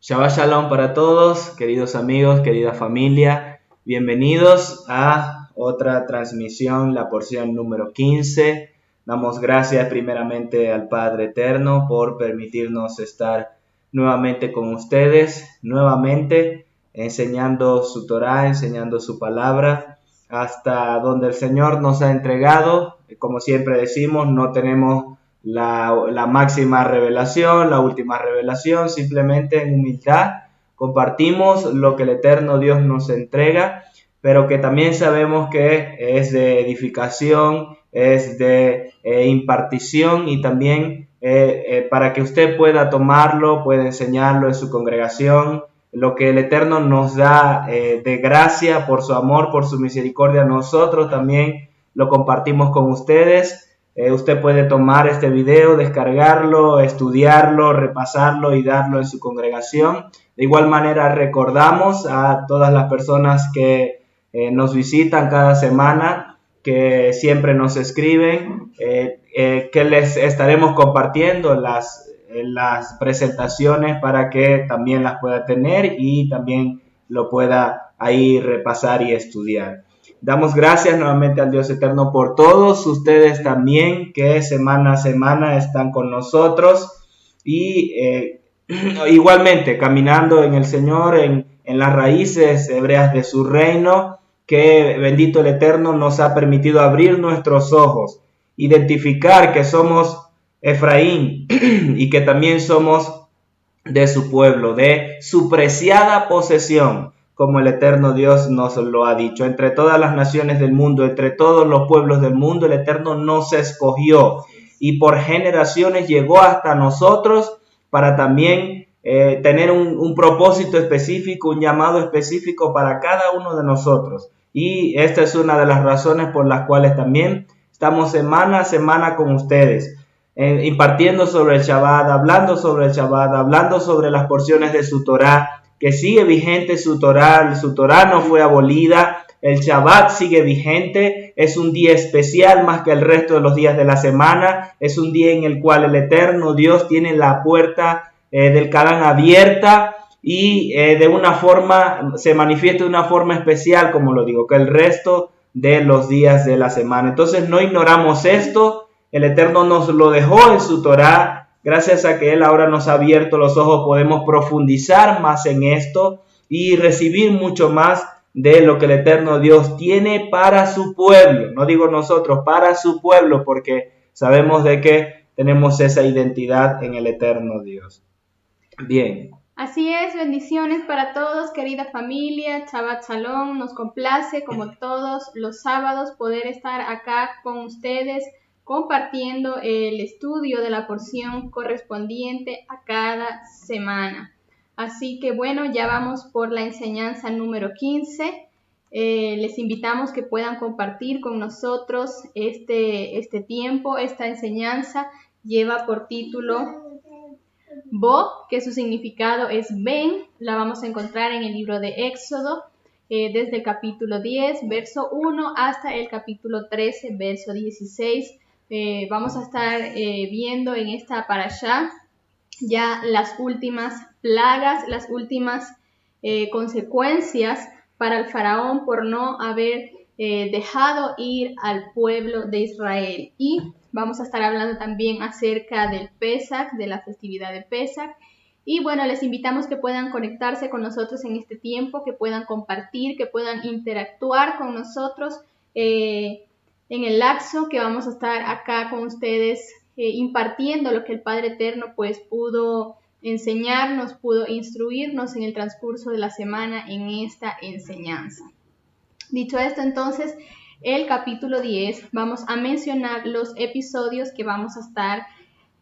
Shabbat Shalom para todos, queridos amigos, querida familia. Bienvenidos a otra transmisión, la porción número 15. Damos gracias primeramente al Padre Eterno por permitirnos estar nuevamente con ustedes, enseñando su Torah, enseñando su palabra, hasta donde el Señor nos ha entregado. Como siempre decimos, no tenemos la máxima revelación, la última revelación, simplemente en humildad compartimos lo que el eterno Dios nos entrega, pero que también sabemos que es de edificación, es de impartición y también para que usted pueda tomarlo, pueda enseñarlo en su congregación. Lo que el Eterno nos da de gracia por su amor, por su misericordia, nosotros también lo compartimos con ustedes. Usted puede tomar este video, descargarlo, estudiarlo, repasarlo y darlo en su congregación. De igual manera recordamos a todas las personas que nos visitan cada semana, que siempre nos escriben, que les estaremos compartiendo las presentaciones para que también las pueda tener y también lo pueda ahí repasar y estudiar. Damos gracias nuevamente al Dios Eterno por todos ustedes también que semana a semana están con nosotros y igualmente caminando en el Señor, en las raíces hebreas de su reino, que bendito el Eterno nos ha permitido abrir nuestros ojos, identificar que somos Efraín y que también somos de su pueblo, de su preciada posesión, como el eterno Dios nos lo ha dicho. Entre todas las naciones del mundo, entre todos los pueblos del mundo, el Eterno nos escogió y por generaciones llegó hasta nosotros para también tener un propósito específico, un llamado específico para cada uno de nosotros. Y esta es una de las razones por las cuales también estamos semana a semana con ustedes, impartiendo sobre el Shabbat, hablando sobre el Shabbat, hablando sobre las porciones de su Torah, que sigue vigente su Torah no fue abolida, el Shabbat sigue vigente, es un día especial más que el resto de los días de la semana, es un día en el cual el eterno Dios tiene la puerta del Canaan abierta y de una forma, se manifiesta de una forma especial, como lo digo, que el resto de los días de la semana. Entonces no ignoramos esto, el eterno nos lo dejó en su Torah. Gracias a que Él ahora nos ha abierto los ojos, podemos profundizar más en esto y recibir mucho más de lo que el eterno Dios tiene para su pueblo. No digo nosotros, para su pueblo, porque sabemos de que tenemos esa identidad en el eterno Dios. Bien. Así es, bendiciones para todos, querida familia, Shabbat Shalom. Nos complace, como todos los sábados, poder estar acá con ustedes, compartiendo el estudio de la porción correspondiente a cada semana. Así que bueno, ya vamos por la enseñanza número 15. Les invitamos que puedan compartir con nosotros este tiempo. Esta enseñanza lleva por título Bo, que su significado es ven. La vamos a encontrar en el libro de Éxodo, desde el capítulo 10, verso 1, hasta el capítulo 13, verso 16. Vamos a estar viendo en esta parashá ya las últimas plagas, las últimas consecuencias para el faraón por no haber dejado ir al pueblo de Israel. Y vamos a estar hablando también acerca del Pesach, de la festividad de Pesach. Y bueno, les invitamos que puedan conectarse con nosotros en este tiempo, que puedan compartir, que puedan interactuar con nosotros en el lapso que vamos a estar acá con ustedes impartiendo lo que el Padre Eterno pues pudo enseñarnos, pudo instruirnos en el transcurso de la semana en esta enseñanza. Dicho esto, entonces, el capítulo 10, vamos a mencionar los episodios que vamos a estar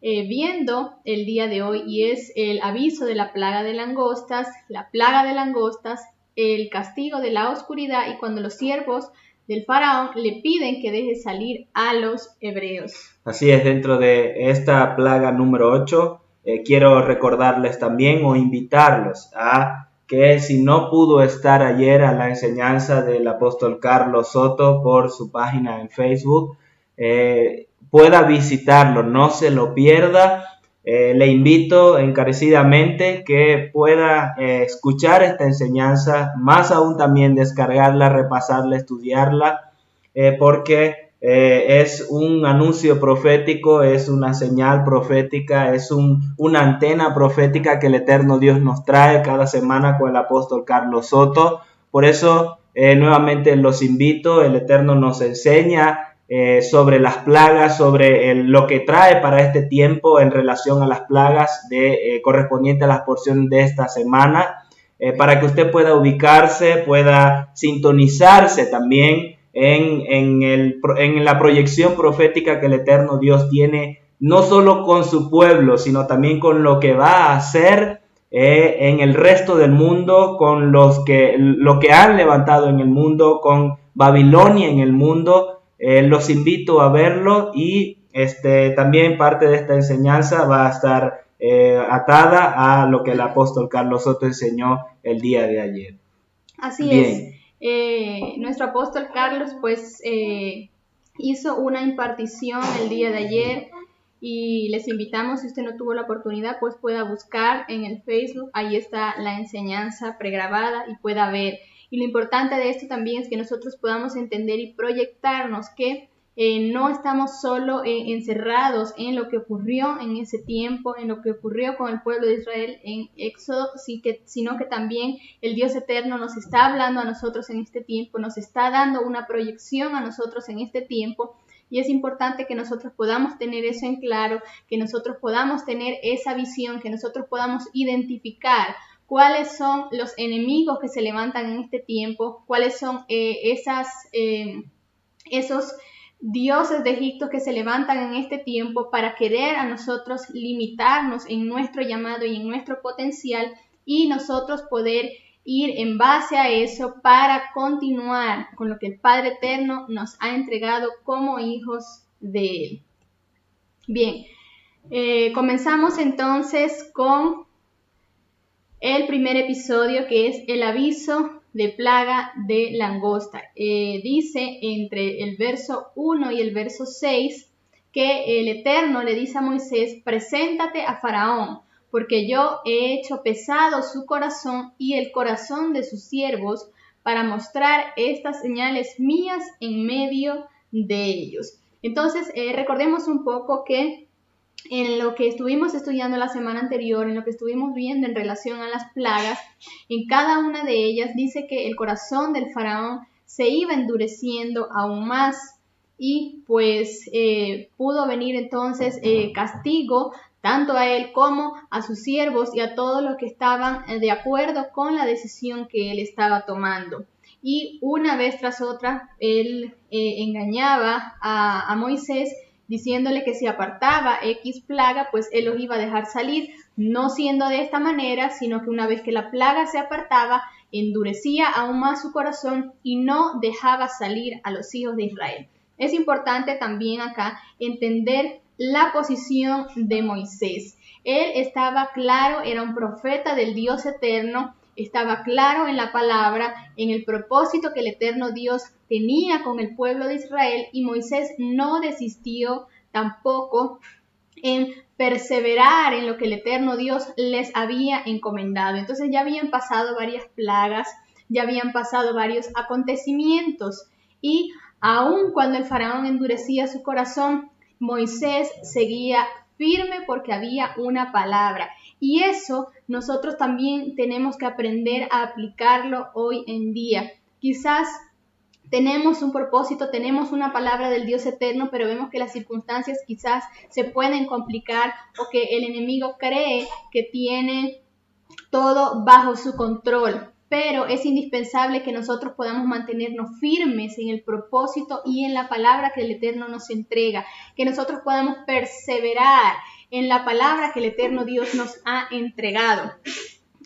viendo el día de hoy, y es el aviso de la plaga de langostas, la plaga de langostas, el castigo de la oscuridad y cuando los siervos del faraón le piden que deje salir a los hebreos. Así es, dentro de esta plaga número 8, quiero recordarles también o invitarlos a que si no pudo estar ayer a la enseñanza del apóstol Carlos Soto por su página en Facebook, pueda visitarlo, no se lo pierda. le invito encarecidamente que pueda escuchar esta enseñanza, más aún también descargarla, repasarla, estudiarla, porque es un anuncio profético, es una señal profética, es una antena profética que el eterno Dios nos trae cada semana con el apóstol Carlos Soto. Por eso nuevamente los invito, el eterno nos enseña sobre las plagas, sobre lo que trae para este tiempo en relación a las plagas correspondiente a las porciones de esta semana, para que usted pueda ubicarse, pueda sintonizarse también en la proyección profética que el eterno Dios tiene, no solo con su pueblo, sino también con lo que va a hacer en el resto del mundo, con lo que han levantado en el mundo, con Babilonia en el mundo. Los invito a verlo y también parte de esta enseñanza va a estar atada a lo que el apóstol Carlos Soto enseñó el día de ayer. Así bien. Nuestro apóstol Carlos pues hizo una impartición el día de ayer y les invitamos, si usted no tuvo la oportunidad, pues pueda buscar en el Facebook, ahí está la enseñanza pregrabada y pueda ver. Y lo importante de esto también es que nosotros podamos entender y proyectarnos que no estamos solo encerrados en lo que ocurrió en ese tiempo, en lo que ocurrió con el pueblo de Israel en Éxodo, sino que también el Dios eterno nos está hablando a nosotros en este tiempo, nos está dando una proyección a nosotros en este tiempo. Y es importante que nosotros podamos tener eso en claro, que nosotros podamos tener esa visión, que nosotros podamos identificar cuáles son los enemigos que se levantan en este tiempo, cuáles son esos dioses de Egipto que se levantan en este tiempo para querer a nosotros limitarnos en nuestro llamado y en nuestro potencial, y nosotros poder ir en base a eso para continuar con lo que el Padre Eterno nos ha entregado como hijos de Él. Bien, comenzamos entonces con el primer episodio, que es el aviso de plaga de langosta. Dice entre el verso 1 y el verso 6 que el Eterno le dice a Moisés: preséntate a Faraón, porque yo he hecho pesado su corazón y el corazón de sus siervos para mostrar estas señales mías en medio de ellos. Entonces, recordemos un poco que en lo que estuvimos estudiando la semana anterior, en lo que estuvimos viendo en relación a las plagas, en cada una de ellas dice que el corazón del faraón se iba endureciendo aún más y pues pudo venir entonces castigo tanto a él como a sus siervos y a todos los que estaban de acuerdo con la decisión que él estaba tomando. Y una vez tras otra, él engañaba a Moisés, diciéndole que si apartaba X plaga, pues él los iba a dejar salir, no siendo de esta manera, sino que una vez que la plaga se apartaba, endurecía aún más su corazón y no dejaba salir a los hijos de Israel. Es importante también acá entender la posición de Moisés. Él estaba claro, era un profeta del Dios eterno, estaba claro en la palabra, en el propósito que el eterno Dios tenía con el pueblo de Israel, y Moisés no desistió tampoco en perseverar en lo que el eterno Dios les había encomendado. Entonces ya habían pasado varias plagas, ya habían pasado varios acontecimientos, y aun cuando el faraón endurecía su corazón, Moisés seguía firme porque había una palabra. Y eso nosotros también tenemos que aprender a aplicarlo hoy en día. Quizás tenemos un propósito, tenemos una palabra del Dios eterno, pero vemos que las circunstancias quizás se pueden complicar o que el enemigo cree que tiene todo bajo su control. Pero es indispensable que nosotros podamos mantenernos firmes en el propósito y en la palabra que el Eterno nos entrega, que nosotros podamos perseverar en la palabra que el Eterno Dios nos ha entregado.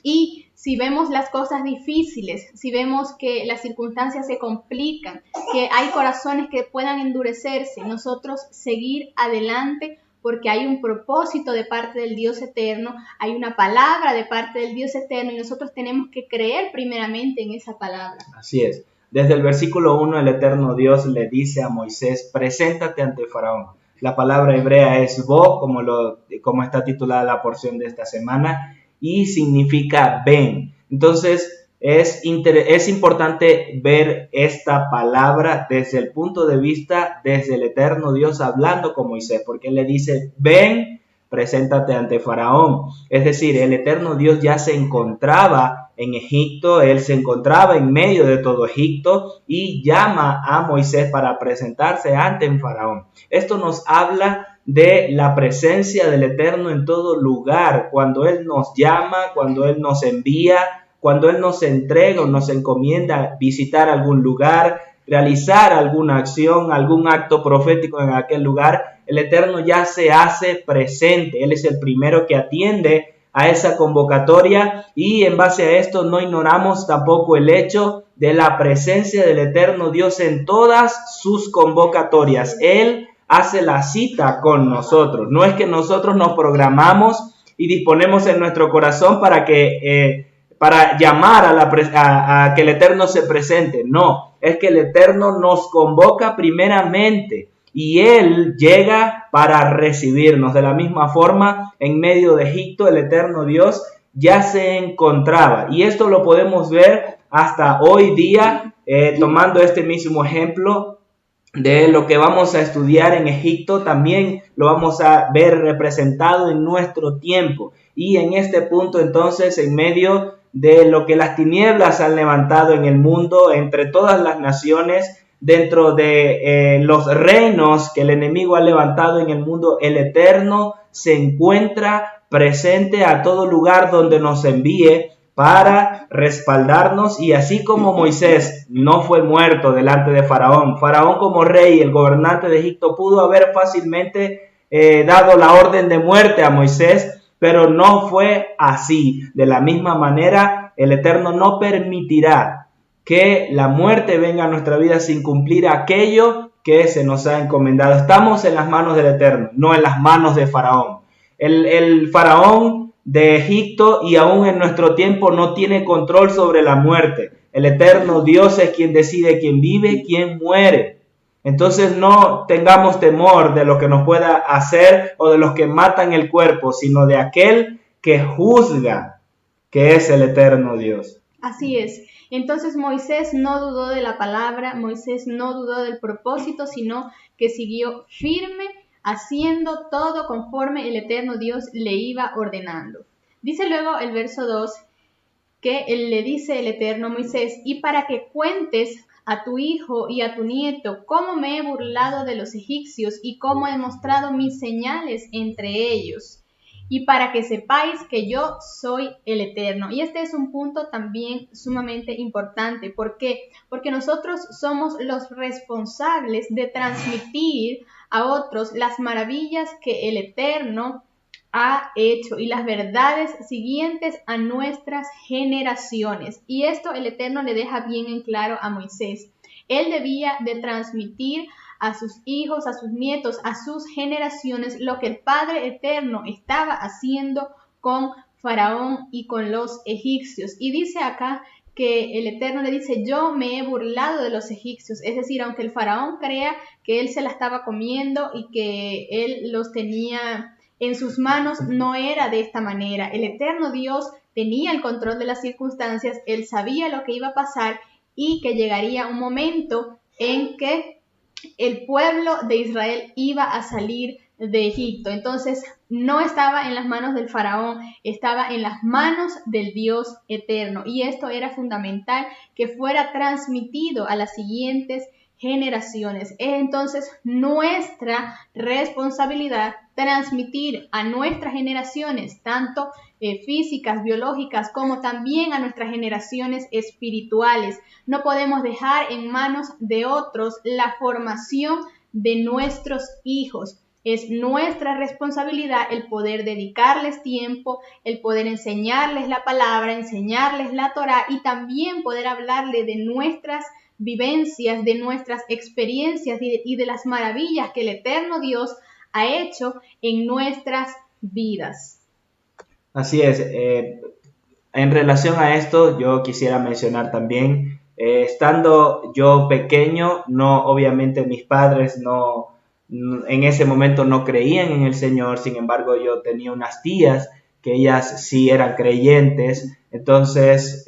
Y si vemos las cosas difíciles, si vemos que las circunstancias se complican, que hay corazones que puedan endurecerse, nosotros seguir adelante, porque hay un propósito de parte del Dios eterno, hay una palabra de parte del Dios eterno y nosotros tenemos que creer primeramente en esa palabra. Así es. Desde el versículo 1 el eterno Dios le dice a Moisés: preséntate ante Faraón. La palabra hebrea es bo, como está titulada la porción de esta semana, y significa ven. Entonces, es importante ver esta palabra desde el punto de vista, desde el eterno Dios hablando con Moisés, porque él le dice, ven, preséntate ante Faraón. Es decir, el eterno Dios ya se encontraba en Egipto, él se encontraba en medio de todo Egipto y llama a Moisés para presentarse ante Faraón. Esto nos habla de la presencia del Eterno en todo lugar, cuando Él nos llama, cuando Él nos envía, cuando Él nos entrega o nos encomienda visitar algún lugar, realizar alguna acción, algún acto profético en aquel lugar, el Eterno ya se hace presente. Él es el primero que atiende a esa convocatoria y en base a esto no ignoramos tampoco el hecho de la presencia del Eterno Dios en todas sus convocatorias. Él hace la cita con nosotros. No es que nosotros nos programamos y disponemos en nuestro corazón para llamar a que el Eterno se presente. No, es que el Eterno nos convoca primeramente y Él llega para recibirnos. De la misma forma, en medio de Egipto, el eterno Dios ya se encontraba. Y esto lo podemos ver hasta hoy día, tomando este mismo ejemplo de lo que vamos a estudiar en Egipto, también lo vamos a ver representado en nuestro tiempo. Y en este punto, entonces, en medio de lo que las tinieblas han levantado en el mundo, entre todas las naciones, dentro de los reinos que el enemigo ha levantado en el mundo, el Eterno se encuentra presente a todo lugar donde nos envíe para respaldarnos. Y así como Moisés no fue muerto delante de Faraón, Faraón como rey, el gobernante de Egipto, pudo haber fácilmente dado la orden de muerte a Moisés, pero no fue así. De la misma manera, el Eterno no permitirá que la muerte venga a nuestra vida sin cumplir aquello que se nos ha encomendado. Estamos en las manos del Eterno, no en las manos de Faraón. El Faraón de Egipto y aún en nuestro tiempo no tiene control sobre la muerte. El eterno Dios es quien decide quién vive, quién muere. Entonces no tengamos temor de lo que nos pueda hacer o de los que matan el cuerpo, sino de aquel que juzga, que es el eterno Dios. Así es. Entonces Moisés no dudó de la palabra, Moisés no dudó del propósito, sino que siguió firme, haciendo todo conforme el eterno Dios le iba ordenando. Dice luego el verso 2 que él le dice el eterno a Moisés, y para que cuentes a tu hijo y a tu nieto cómo me he burlado de los egipcios y cómo he mostrado mis señales entre ellos, y para que sepáis que yo soy el Eterno. Y este es un punto también sumamente importante. ¿Por qué? Porque nosotros somos los responsables de transmitir a otros las maravillas que el Eterno ha hecho y las verdades siguientes a nuestras generaciones. Y esto el Eterno le deja bien en claro a Moisés. Él debía de transmitir a sus hijos, a sus nietos, a sus generaciones, lo que el Padre Eterno estaba haciendo con Faraón y con los egipcios. Y dice acá que el Eterno le dice, yo me he burlado de los egipcios. Es decir, aunque el Faraón crea que él se la estaba comiendo y que él los tenía en sus manos, no era de esta manera. El eterno Dios tenía el control de las circunstancias, él sabía lo que iba a pasar y que llegaría un momento en que el pueblo de Israel iba a salir de Egipto. Entonces no estaba en las manos del faraón, estaba en las manos del Dios eterno. Y esto era fundamental que fuera transmitido a las siguientes generaciones. Es entonces nuestra responsabilidad transmitir a nuestras generaciones, tanto físicas, biológicas, como también a nuestras generaciones espirituales. No podemos dejar en manos de otros la formación de nuestros hijos. Es nuestra responsabilidad el poder dedicarles tiempo, el poder enseñarles la palabra, enseñarles la Torá y también poder hablarles de nuestras vivencias, de nuestras experiencias y de las maravillas que el eterno Dios ha hecho en nuestras vidas. Así es. En relación a esto, yo quisiera mencionar también, estando yo pequeño, no, obviamente mis padres no en ese momento no creían en el Señor. Sin embargo, yo tenía unas tías que ellas sí eran creyentes. Entonces,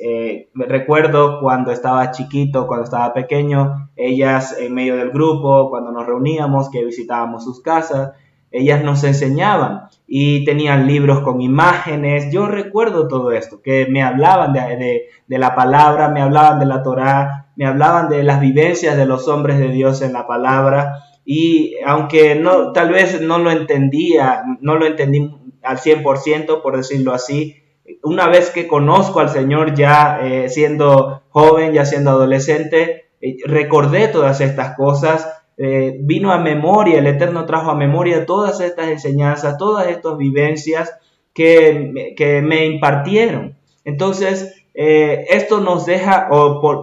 me recuerdo cuando estaba chiquito, cuando estaba pequeño, ellas en medio del grupo, cuando nos reuníamos, que visitábamos sus casas, ellas nos enseñaban y tenían libros con imágenes. Yo recuerdo todo esto, que me hablaban de la palabra, me hablaban de la Torá, me hablaban de las vivencias de los hombres de Dios en la palabra. Y aunque tal vez no lo entendí al 100%, por decirlo así, una vez que conozco al Señor ya siendo joven, ya siendo adolescente, recordé todas estas cosas. Vino a memoria, el Eterno trajo a memoria todas estas enseñanzas, todas estas vivencias que me impartieron. Entonces, esto nos deja,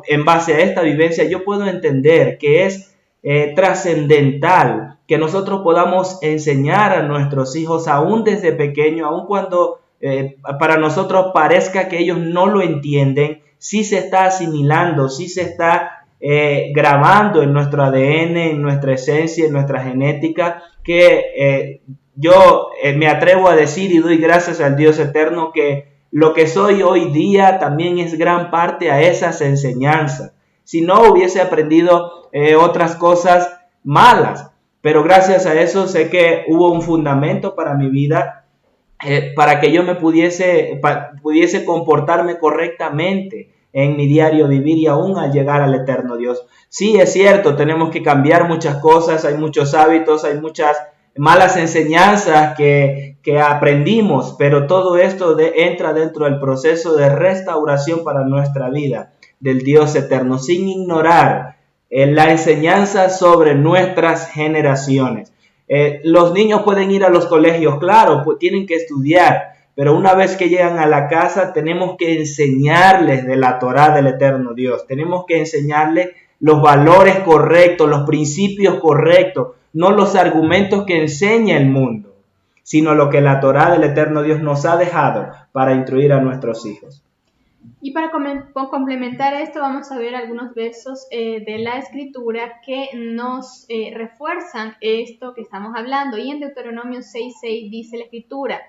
en base a esta vivencia, yo puedo entender que es trascendental que nosotros podamos enseñar a nuestros hijos, aún desde pequeño, aún cuando para nosotros parezca que ellos no lo entienden, sí se está asimilando, sí se está grabando en nuestro ADN, en nuestra esencia, en nuestra genética, que yo me atrevo a decir y doy gracias al Dios eterno que lo que soy hoy día también es gran parte a esas enseñanzas. Si no, hubiese aprendido otras cosas malas, pero gracias a eso sé que hubo un fundamento para mi vida, para que yo pudiese comportarme correctamente en mi diario vivir y aún al llegar al eterno Dios. Sí, es cierto, tenemos que cambiar muchas cosas, hay muchos hábitos, hay muchas malas enseñanzas que aprendimos, pero todo esto entra dentro del proceso de restauración para nuestra vida del Dios eterno, sin ignorar la enseñanza sobre nuestras generaciones. Los niños pueden ir a los colegios, claro, pues tienen que estudiar, pero una vez que llegan a la casa tenemos que enseñarles de la Torá del eterno Dios, tenemos que enseñarles los valores correctos, los principios correctos, no los argumentos que enseña el mundo, sino lo que la Torá del eterno Dios nos ha dejado para instruir a nuestros hijos. Y para complementar esto, vamos a ver algunos versos de la Escritura que nos refuerzan esto que estamos hablando. Y en Deuteronomio 6:6 dice la Escritura: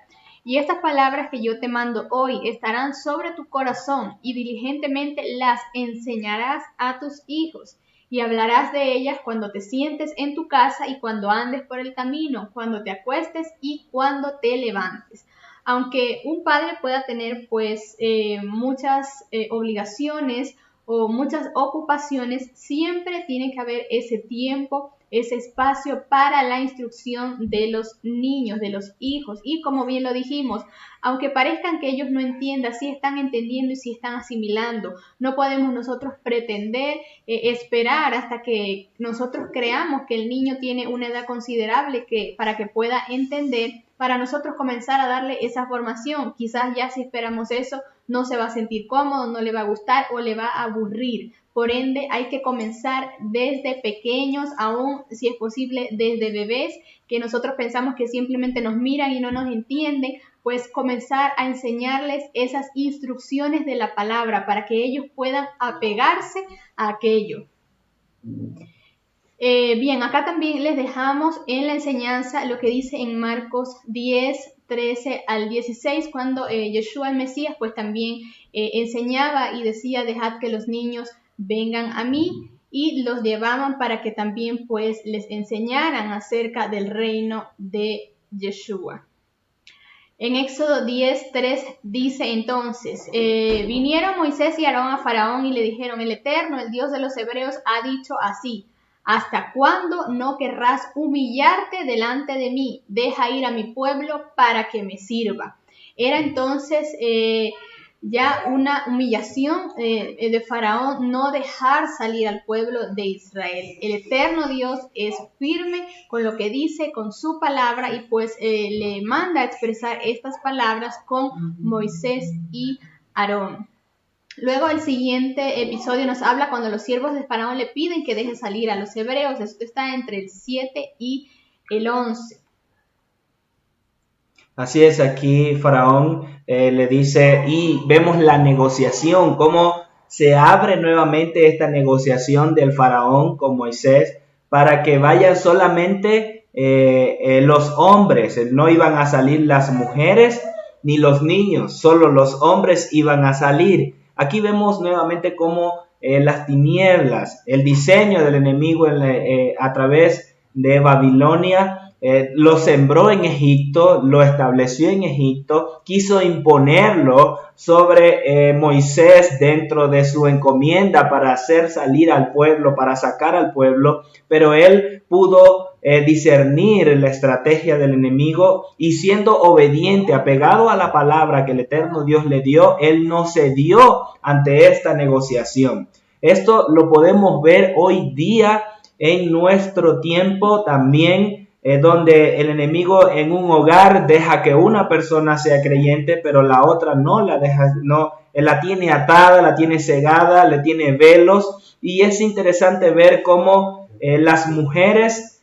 y estas palabras que yo te mando hoy estarán sobre tu corazón, y diligentemente las enseñarás a tus hijos, y hablarás de ellas cuando te sientes en tu casa y cuando andes por el camino, cuando te acuestes y cuando te levantes. Aunque un padre pueda tener pues muchas obligaciones o muchas ocupaciones, siempre tiene que haber ese tiempo, ese espacio para la instrucción de los niños, de los hijos. Y como bien lo dijimos, aunque parezcan que ellos no entiendan, sí están entendiendo y sí están asimilando. No podemos nosotros pretender esperar hasta que nosotros creamos que el niño tiene una edad considerable para que pueda entender, para nosotros comenzar a darle esa formación. Quizás ya si esperamos eso, no se va a sentir cómodo, no le va a gustar o le va a aburrir. Por ende, hay que comenzar desde pequeños, aún si es posible desde bebés, que nosotros pensamos que simplemente nos miran y no nos entienden, pues comenzar a enseñarles esas instrucciones de la palabra para que ellos puedan apegarse a aquello. Bien, acá también les dejamos en la enseñanza lo que dice en Marcos 10:13 al 16, cuando Yeshua el Mesías pues también enseñaba y decía: dejad que los niños vengan a mí, y los llevaban para que también pues les enseñaran acerca del reino de Yeshua. En Éxodo 10:3 dice entonces: vinieron Moisés y Aarón a Faraón y le dijeron: el Eterno, el Dios de los Hebreos, ha dicho así: ¿hasta cuándo no querrás humillarte delante de mí? Deja ir a mi pueblo para que me sirva. Era entonces ya una humillación de Faraón no dejar salir al pueblo de Israel. El eterno Dios es firme con lo que dice, con su palabra, y pues le manda a expresar estas palabras con Moisés y Aarón. Luego el siguiente episodio nos habla cuando los siervos de Faraón le piden que deje salir a los hebreos. Esto está entre el 7 y el 11. Así es, aquí Faraón le dice, y vemos la negociación, cómo se abre nuevamente esta negociación del Faraón con Moisés para que vayan solamente los hombres, no iban a salir las mujeres ni los niños, solo los hombres iban a salir. Aquí vemos nuevamente cómo las tinieblas, el diseño del enemigo a través de Babilonia, lo sembró en Egipto, lo estableció en Egipto, quiso imponerlo sobre Moisés dentro de su encomienda para hacer salir al pueblo, para sacar al pueblo, pero él pudo discernir la estrategia del enemigo y siendo obediente, apegado a la palabra que el eterno Dios le dio, él no cedió ante esta negociación. Esto lo podemos ver hoy día en nuestro tiempo también, donde el enemigo en un hogar deja que una persona sea creyente, pero la otra no la deja, no, la tiene atada, la tiene cegada, le tiene velos, y es interesante ver cómo las mujeres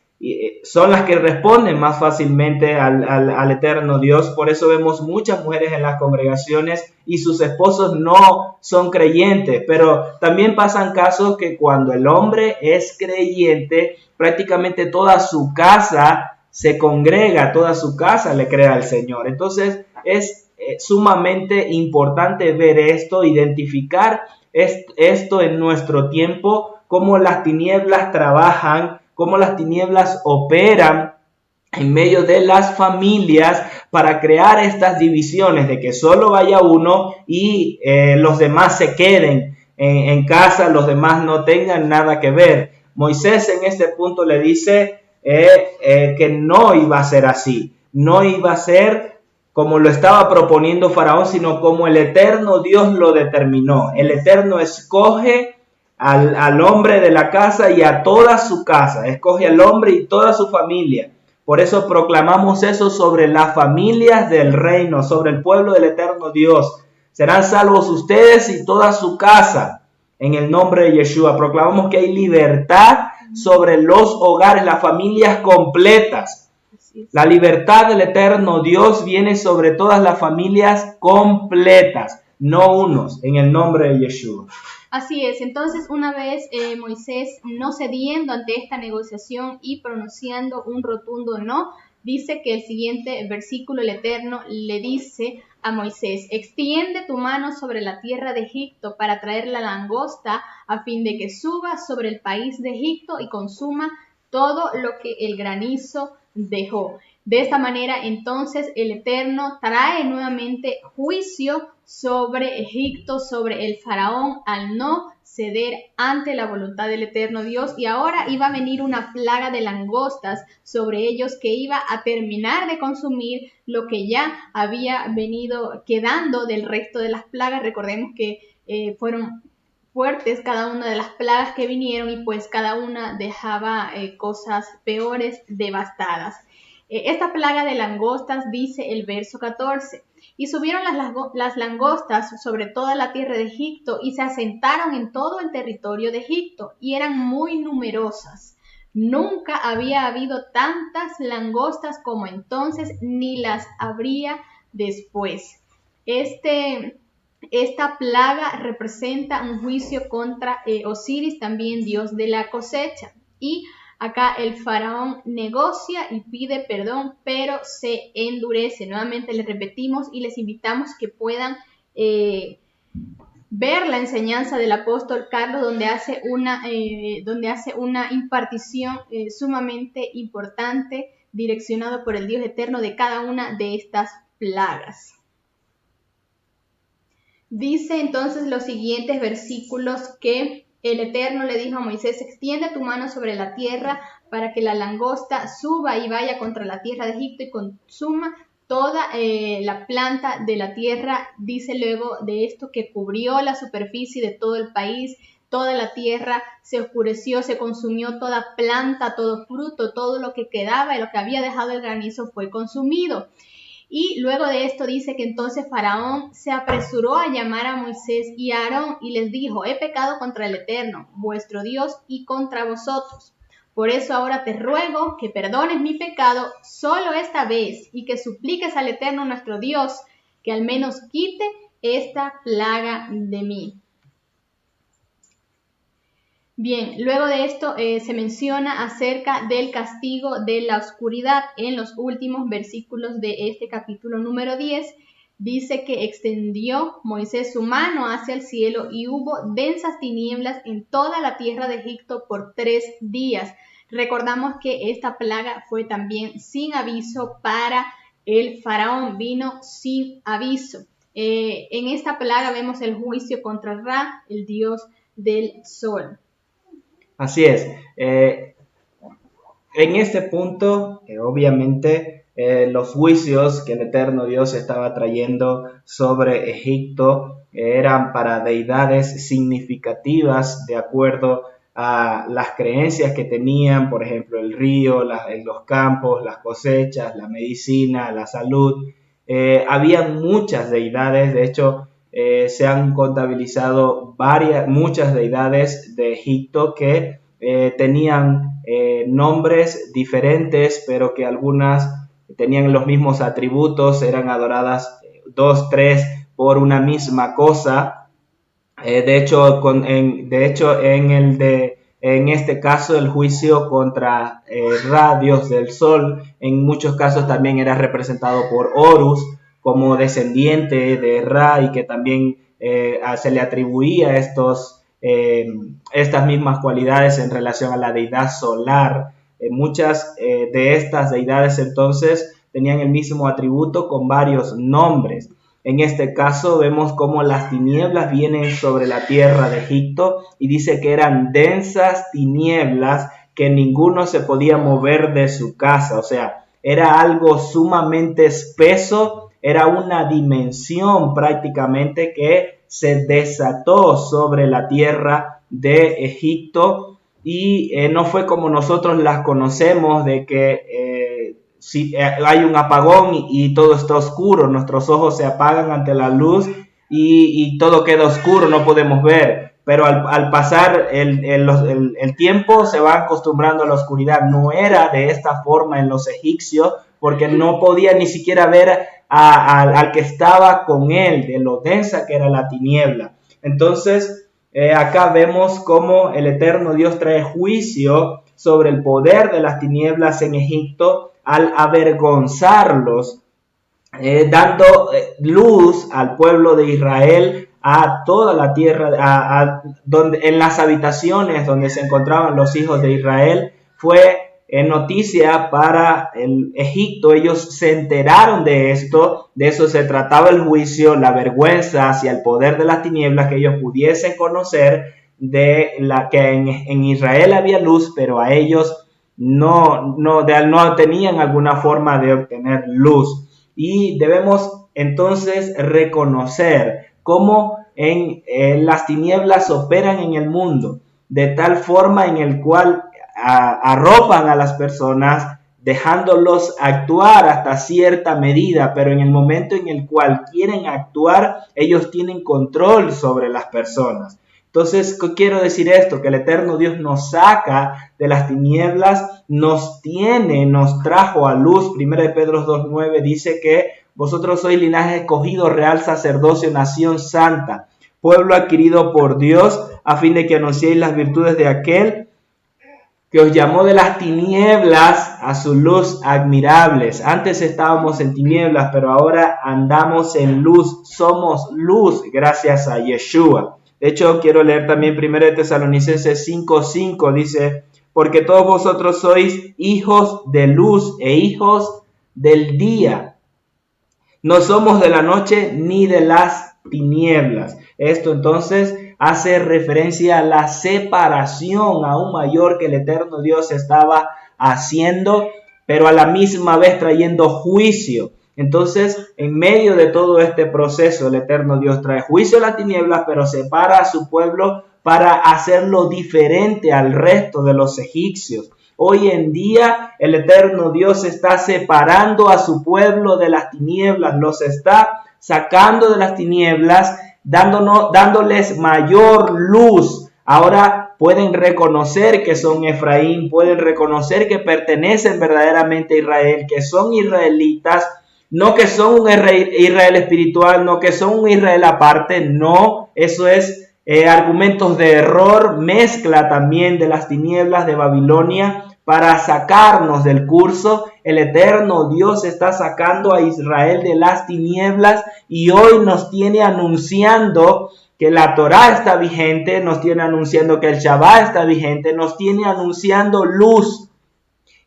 son las que responden más fácilmente al eterno Dios. Por eso vemos muchas mujeres en las congregaciones y sus esposos no son creyentes, pero también pasan casos que cuando el hombre es creyente, prácticamente toda su casa se congrega, toda su casa le cree al Señor. Entonces es sumamente importante ver esto, identificar esto en nuestro tiempo, cómo las tinieblas trabajan, cómo las tinieblas operan en medio de las familias para crear estas divisiones de que solo vaya uno y los demás se queden en casa, los demás no tengan nada que ver. Moisés en este punto le dice que no iba a ser así, no iba a ser como lo estaba proponiendo Faraón, sino como el eterno Dios lo determinó. El eterno escoge al hombre de la casa y a toda su casa, escoge al hombre y toda su familia. Por eso proclamamos eso sobre las familias del reino, sobre el pueblo del eterno Dios. Serán salvos ustedes y toda su casa, en el nombre de Yeshua. Proclamamos que hay libertad sobre los hogares, las familias completas. La libertad del eterno Dios viene sobre todas las familias completas, no unos, en el nombre de Yeshua. Así es, entonces una vez Moisés no cediendo ante esta negociación y pronunciando un rotundo no, dice que el siguiente versículo, el Eterno le dice a Moisés: extiende tu mano sobre la tierra de Egipto para traer la langosta, a fin de que suba sobre el país de Egipto y consuma todo lo que el granizo dejó. De esta manera, entonces, el Eterno trae nuevamente juicio sobre Egipto, sobre el faraón, al no ceder ante la voluntad del eterno Dios. Y ahora iba a venir una plaga de langostas sobre ellos que iba a terminar de consumir lo que ya había venido quedando del resto de las plagas. Recordemos que fueron fuertes cada una de las plagas que vinieron y pues cada una dejaba cosas peores, devastadas. Esta plaga de langostas, dice el verso 14, y subieron las langostas sobre toda la tierra de Egipto y se asentaron en todo el territorio de Egipto y eran muy numerosas. Nunca había habido tantas langostas como entonces, ni las habría después. Esta plaga representa un juicio contra Osiris, también dios de la cosecha. Y acá el faraón negocia y pide perdón, pero se endurece. Nuevamente les repetimos y les invitamos que puedan ver la enseñanza del apóstol Carlos, donde hace una impartición sumamente importante, direccionado por el Dios eterno de cada una de estas plagas. Dice entonces los siguientes versículos que el Eterno le dijo a Moisés: extiende tu mano sobre la tierra para que la langosta suba y vaya contra la tierra de Egipto y consuma toda la planta de la tierra. Dice luego de esto que cubrió la superficie de todo el país, toda la tierra se oscureció, se consumió toda planta, todo fruto, todo lo que quedaba y lo que había dejado el granizo fue consumido. Y luego de esto dice que entonces Faraón se apresuró a llamar a Moisés y a Aarón y les dijo: he pecado contra el Eterno, vuestro Dios, y contra vosotros. Por eso ahora te ruego que perdones mi pecado solo esta vez y que supliques al Eterno nuestro Dios que al menos quite esta plaga de mí. Bien, luego de esto se menciona acerca del castigo de la oscuridad en los últimos versículos de este capítulo número 10. Dice que extendió Moisés su mano hacia el cielo y hubo densas tinieblas en toda la tierra de Egipto por 3 días. Recordamos que esta plaga fue también sin aviso para el faraón, vino sin aviso. En esta plaga vemos el juicio contra Ra, el dios del sol. Así es. En este punto, obviamente, los juicios que el eterno Dios estaba trayendo sobre Egipto eran para deidades significativas de acuerdo a las creencias que tenían, por ejemplo, el río, los campos, las cosechas, la medicina, la salud. Había muchas deidades, de hecho, se han contabilizado muchas deidades de Egipto que tenían nombres diferentes, pero que algunas tenían los mismos atributos, eran adoradas 2, 3 por una misma cosa. De hecho, en este caso, el juicio contra Ra, dios del sol, en muchos casos también era representado por Horus, como descendiente de Ra, y que también se le atribuía estas mismas cualidades en relación a la deidad solar. Muchas de estas deidades entonces tenían el mismo atributo con varios nombres. En este caso vemos cómo las tinieblas vienen sobre la tierra de Egipto y dice que eran densas tinieblas que ninguno se podía mover de su casa. O sea, era algo sumamente espeso, era una dimensión prácticamente que se desató sobre la tierra de Egipto y no fue como nosotros las conocemos de que si hay un apagón y todo está oscuro, nuestros ojos se apagan ante la luz y todo queda oscuro, no podemos ver. Pero al pasar el tiempo se va acostumbrando a la oscuridad. No era de esta forma en los egipcios, porque no podía ni siquiera ver al que estaba con él, de lo densa que era la tiniebla. Entonces, acá vemos cómo el eterno Dios trae juicio sobre el poder de las tinieblas en Egipto, al avergonzarlos, dando luz al pueblo de Israel, a toda la tierra, en las habitaciones donde se encontraban los hijos de Israel. Fue noticia para el Egipto, ellos se enteraron de esto, de eso se trataba el juicio, la vergüenza hacia el poder de las tinieblas, que ellos pudiesen conocer de la que en Israel había luz, pero a ellos no tenían alguna forma de obtener luz. Y debemos entonces reconocer cómo las tinieblas operan en el mundo, de tal forma en el cual arropan a las personas, dejándolos actuar hasta cierta medida, pero en el momento en el cual quieren actuar, ellos tienen control sobre las personas. Entonces, ¿qué quiero decir esto? Que el eterno Dios nos saca de las tinieblas, nos trajo a luz. 1 Pedro 2:9 dice que vosotros sois linaje escogido, real sacerdocio, nación santa, pueblo adquirido por Dios, a fin de que anunciéis las virtudes de aquel que os llamó de las tinieblas a su luz admirables. Antes estábamos en tinieblas, pero ahora andamos en luz. Somos luz gracias a Yeshua. De hecho, quiero leer también 1 Tesalonicenses 5:5, dice, porque todos vosotros sois hijos de luz e hijos del día. No somos de la noche ni de las tinieblas. Esto entonces hace referencia a la separación aún mayor que el eterno Dios estaba haciendo, pero a la misma vez trayendo juicio. Entonces, en medio de todo este proceso, el eterno Dios trae juicio a las tinieblas, pero separa a su pueblo para hacerlo diferente al resto de los egipcios. Hoy en día, el eterno Dios está separando a su pueblo de las tinieblas, los está sacando de las tinieblas, dándoles mayor luz. Ahora pueden reconocer que son Efraín, pueden reconocer que pertenecen verdaderamente a Israel, que son israelitas, no que son un Israel espiritual, no que son un Israel aparte, no, eso es argumentos de error, mezcla también de las tinieblas de Babilonia para sacarnos del curso. El eterno Dios está sacando a Israel de las tinieblas y hoy nos tiene anunciando que la Torá está vigente, nos tiene anunciando que el Shabbat está vigente, nos tiene anunciando luz,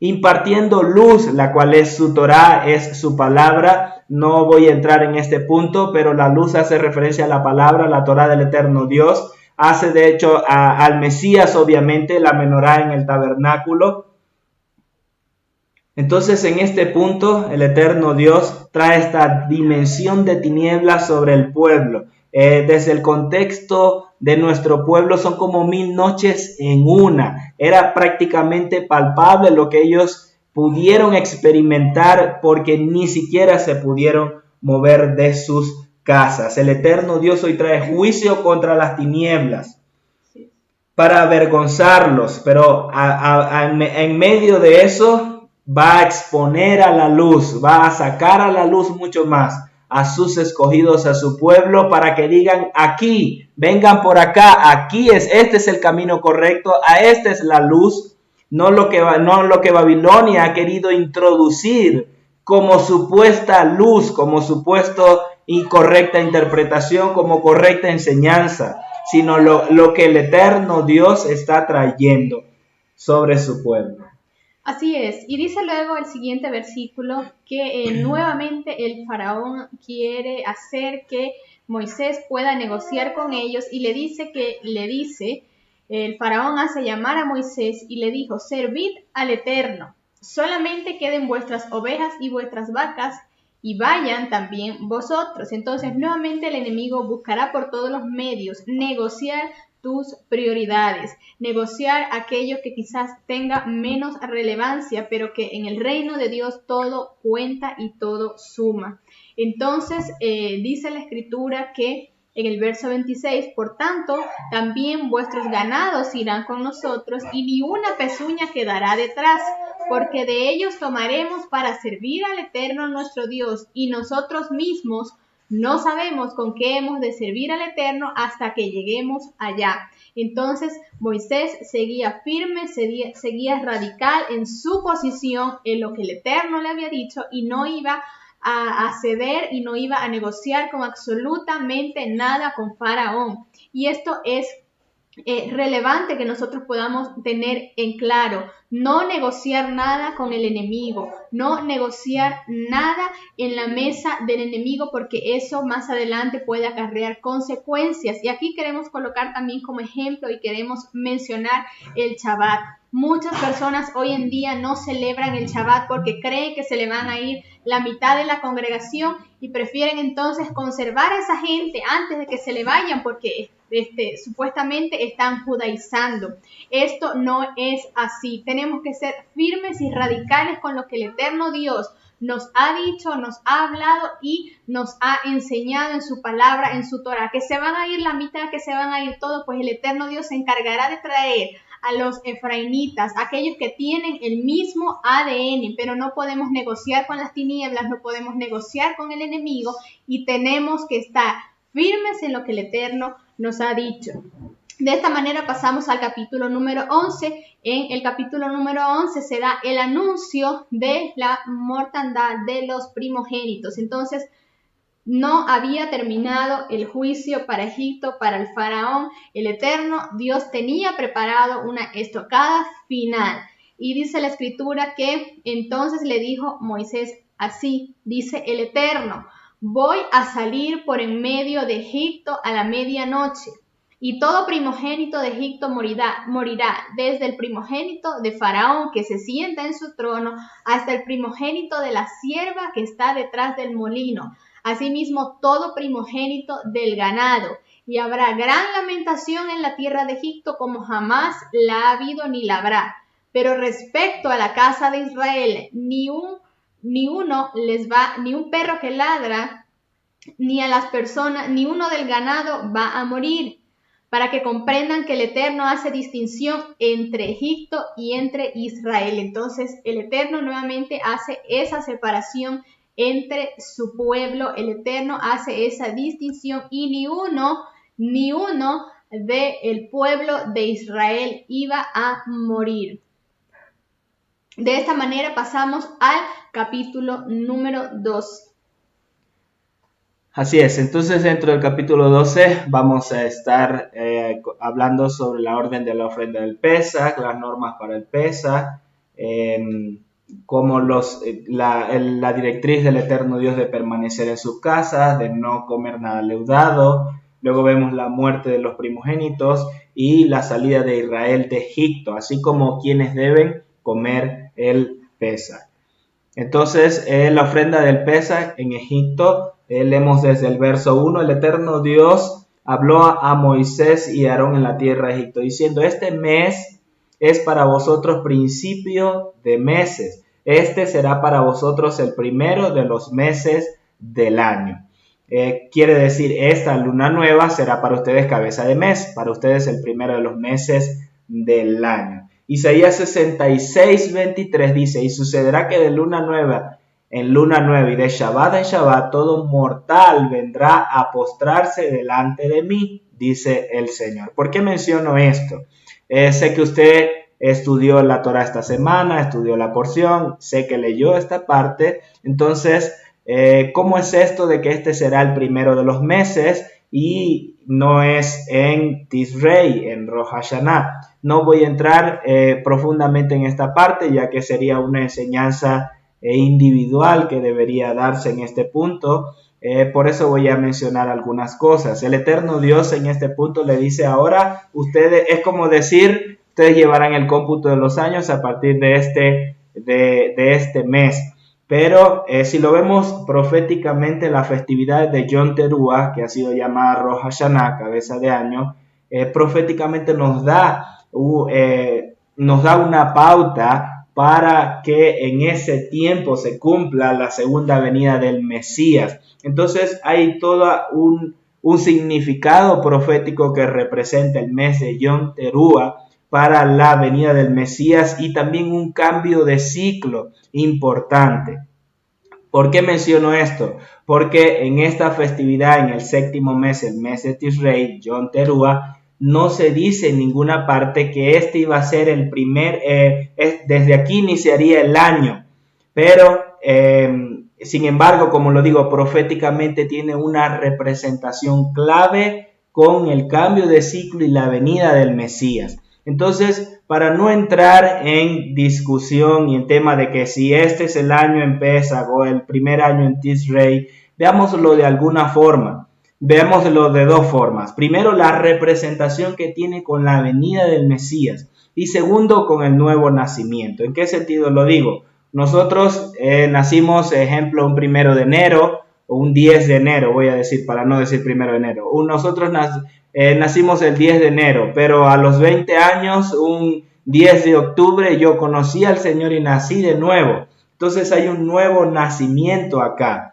impartiendo luz, la cual es su Torá, es su palabra. No voy a entrar en este punto, pero la luz hace referencia a la palabra, la Torá del eterno Dios. Hace de hecho al Mesías, obviamente, la menorá en el tabernáculo. Entonces, en este punto, el eterno Dios trae esta dimensión de tinieblas sobre el pueblo. Desde el contexto de nuestro pueblo son como 1000 noches en una. Era prácticamente palpable lo que ellos pudieron experimentar porque ni siquiera se pudieron mover de sus casas. El eterno Dios hoy trae juicio contra las tinieblas para avergonzarlos, pero en medio de eso va a exponer a la luz, va a sacar a la luz mucho más a sus escogidos, a su pueblo, para que digan: aquí, vengan por acá, este es el camino correcto, esta es la luz, no lo que Babilonia ha querido introducir como supuesta luz, como supuesto incorrecta interpretación, como correcta enseñanza, sino lo que el eterno Dios está trayendo sobre su pueblo. Así es, y dice luego el siguiente versículo que nuevamente el faraón quiere hacer que Moisés pueda negociar con ellos y le dice, el faraón hace llamar a Moisés y le dijo: servid al Eterno, solamente queden vuestras ovejas y vuestras vacas y vayan también vosotros. Entonces nuevamente el enemigo buscará por todos los medios negociar tus prioridades, negociar aquello que quizás tenga menos relevancia, pero que en el reino de Dios todo cuenta y todo suma. Entonces dice la escritura que en el verso 26, por tanto, también vuestros ganados irán con nosotros y ni una pezuña quedará detrás, porque de ellos tomaremos para servir al Eterno nuestro Dios, y nosotros mismos no sabemos con qué hemos de servir al Eterno hasta que lleguemos allá. Entonces Moisés seguía firme, seguía radical en su posición, en lo que el Eterno le había dicho, y no iba a ceder y no iba a negociar con absolutamente nada con Faraón. Y esto es relevante que nosotros podamos tener en claro: no negociar nada con el enemigo, no negociar nada en la mesa del enemigo, porque eso más adelante puede acarrear consecuencias. Y aquí queremos colocar también como ejemplo y queremos mencionar el Shabbat. Muchas personas hoy en día no celebran el Shabbat porque creen que se le van a ir la mitad de la congregación y prefieren entonces conservar a esa gente antes de que se le vayan porque supuestamente están judaizando. Esto no es así. Tenemos que ser firmes y radicales con lo que el eterno Dios nos ha dicho, nos ha hablado y nos ha enseñado en su palabra, en su Torah. Que se van a ir la mitad, que se van a ir todos, pues el eterno Dios se encargará de traer a los efraimitas, aquellos que tienen el mismo ADN, pero no podemos negociar con las tinieblas, no podemos negociar con el enemigo y tenemos que estar firmes en lo que el Eterno nos ha dicho. De esta manera pasamos al capítulo número 11. En el capítulo número 11 se da el anuncio de la mortandad de los primogénitos. Entonces, no había terminado el juicio para Egipto, para el faraón. El eterno Dios tenía preparado una estocada final. Y dice la escritura que entonces le dijo Moisés así, dice el eterno: voy a salir por en medio de Egipto a la medianoche, y todo primogénito de Egipto morirá, desde el primogénito de Faraón que se sienta en su trono, hasta el primogénito de la sierva que está detrás del molino. Asimismo, todo primogénito del ganado, y habrá gran lamentación en la tierra de Egipto como jamás la ha habido ni la habrá. Pero respecto a la casa de Israel, ni un perro que ladra, ni a las personas, ni uno del ganado va a morir, para que comprendan que el Eterno hace distinción entre Egipto y entre Israel. Entonces, el Eterno nuevamente hace esa separación entre su pueblo. El Eterno hace esa distinción y ni uno del pueblo de Israel iba a morir. De esta manera pasamos al capítulo número 12. Así es, entonces dentro del capítulo 12 vamos a estar hablando sobre la orden de la ofrenda del Pesaj, las normas para el Pesaj, como la directriz del eterno Dios de permanecer en sus casas, de no comer nada leudado. Luego vemos la muerte de los primogénitos y la salida de Israel de Egipto, así como quienes deben comer el Pesaj. Entonces, la ofrenda del Pesaj en Egipto, leemos desde el verso 1, el eterno Dios habló a Moisés y a Aarón en la tierra de Egipto, diciendo, este mes es para vosotros principio de meses, este será para vosotros el primero de los meses del año. Quiere decir, esta luna nueva será para ustedes cabeza de mes, para ustedes el primero de los meses del año. Isaías 66, 23 dice, y sucederá que de luna nueva en luna nueva y de Shabbat en Shabbat, todo mortal vendrá a postrarse delante de mí, dice el Señor. ¿Por qué menciono esto? Sé que usted estudió la Torah esta semana, estudió la porción, sé que leyó esta parte, entonces, ¿cómo es esto de que este será el primero de los meses y no es en Tisrei, en Rosh Hashanah? No voy a entrar profundamente en esta parte, ya que sería una enseñanza individual que debería darse en este punto. Por eso voy a mencionar algunas cosas. El eterno Dios en este punto le dice ahora, ustedes, es como decir, ustedes llevarán el cómputo de los años a partir de este mes. Pero si lo vemos proféticamente, la festividad de Yom Teruah, que ha sido llamada Rosh Hashanah, cabeza de año, proféticamente nos da una pauta para que en ese tiempo se cumpla la segunda venida del Mesías. Entonces hay todo un significado profético que representa el mes de Yom Teruah para la venida del Mesías y también un cambio de ciclo importante. ¿Por qué menciono esto? Porque en esta festividad, en el séptimo mes, el mes de Tisrei, Yom Teruah, no se dice en ninguna parte que este iba a ser el primer, desde aquí iniciaría el año, pero sin embargo, como lo digo, proféticamente tiene una representación clave con el cambio de ciclo y la venida del Mesías. Entonces, para no entrar en discusión y en tema de que si este es el año en Pesaj o el primer año en Tisrei, veámoslo de alguna forma. Veámoslo de dos formas. Primero, la representación que tiene con la venida del Mesías. Y segundo, con el nuevo nacimiento. ¿En qué sentido lo digo? Nosotros nacimos, ejemplo, un 1 de enero o un 10 de enero, voy a decir, para no decir 1 de enero. Nosotros nacimos el 10 de enero, pero a los 20 años, un 10 de octubre, yo conocí al Señor y nací de nuevo. Entonces hay un nuevo nacimiento acá.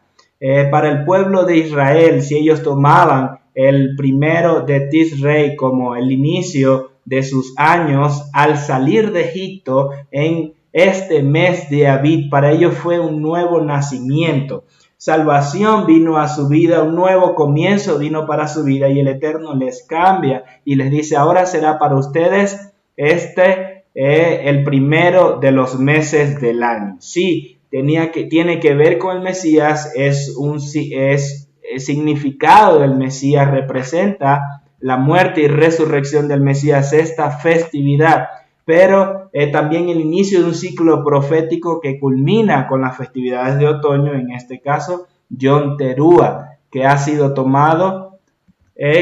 Para el pueblo de Israel, si ellos tomaban el 1 de Tisrei como el inicio de sus años, al salir de Egipto en este mes de Abib, para ellos fue un nuevo nacimiento. Salvación vino a su vida, un nuevo comienzo vino para su vida y el Eterno les cambia y les dice, ahora será para ustedes el primero de los meses del año. Sí, tiene que ver con el Mesías, es el significado del Mesías, representa la muerte y resurrección del Mesías, esta festividad, pero también el inicio de un ciclo profético que culmina con las festividades de otoño, en este caso Yom Teruah, que ha sido tomado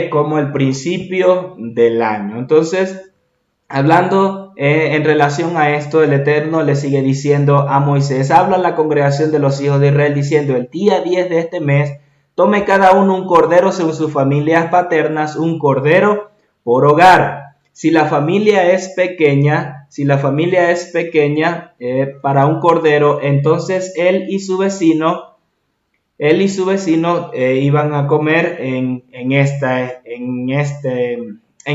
como el principio del año. Entonces, hablando en relación a esto, el Eterno le sigue diciendo a Moisés, habla a la congregación de los hijos de Israel diciendo, el día 10 de este mes, tome cada uno un cordero según sus familias paternas, un cordero por hogar. Si la familia es pequeña, para un cordero, entonces él y su vecino iban a comer en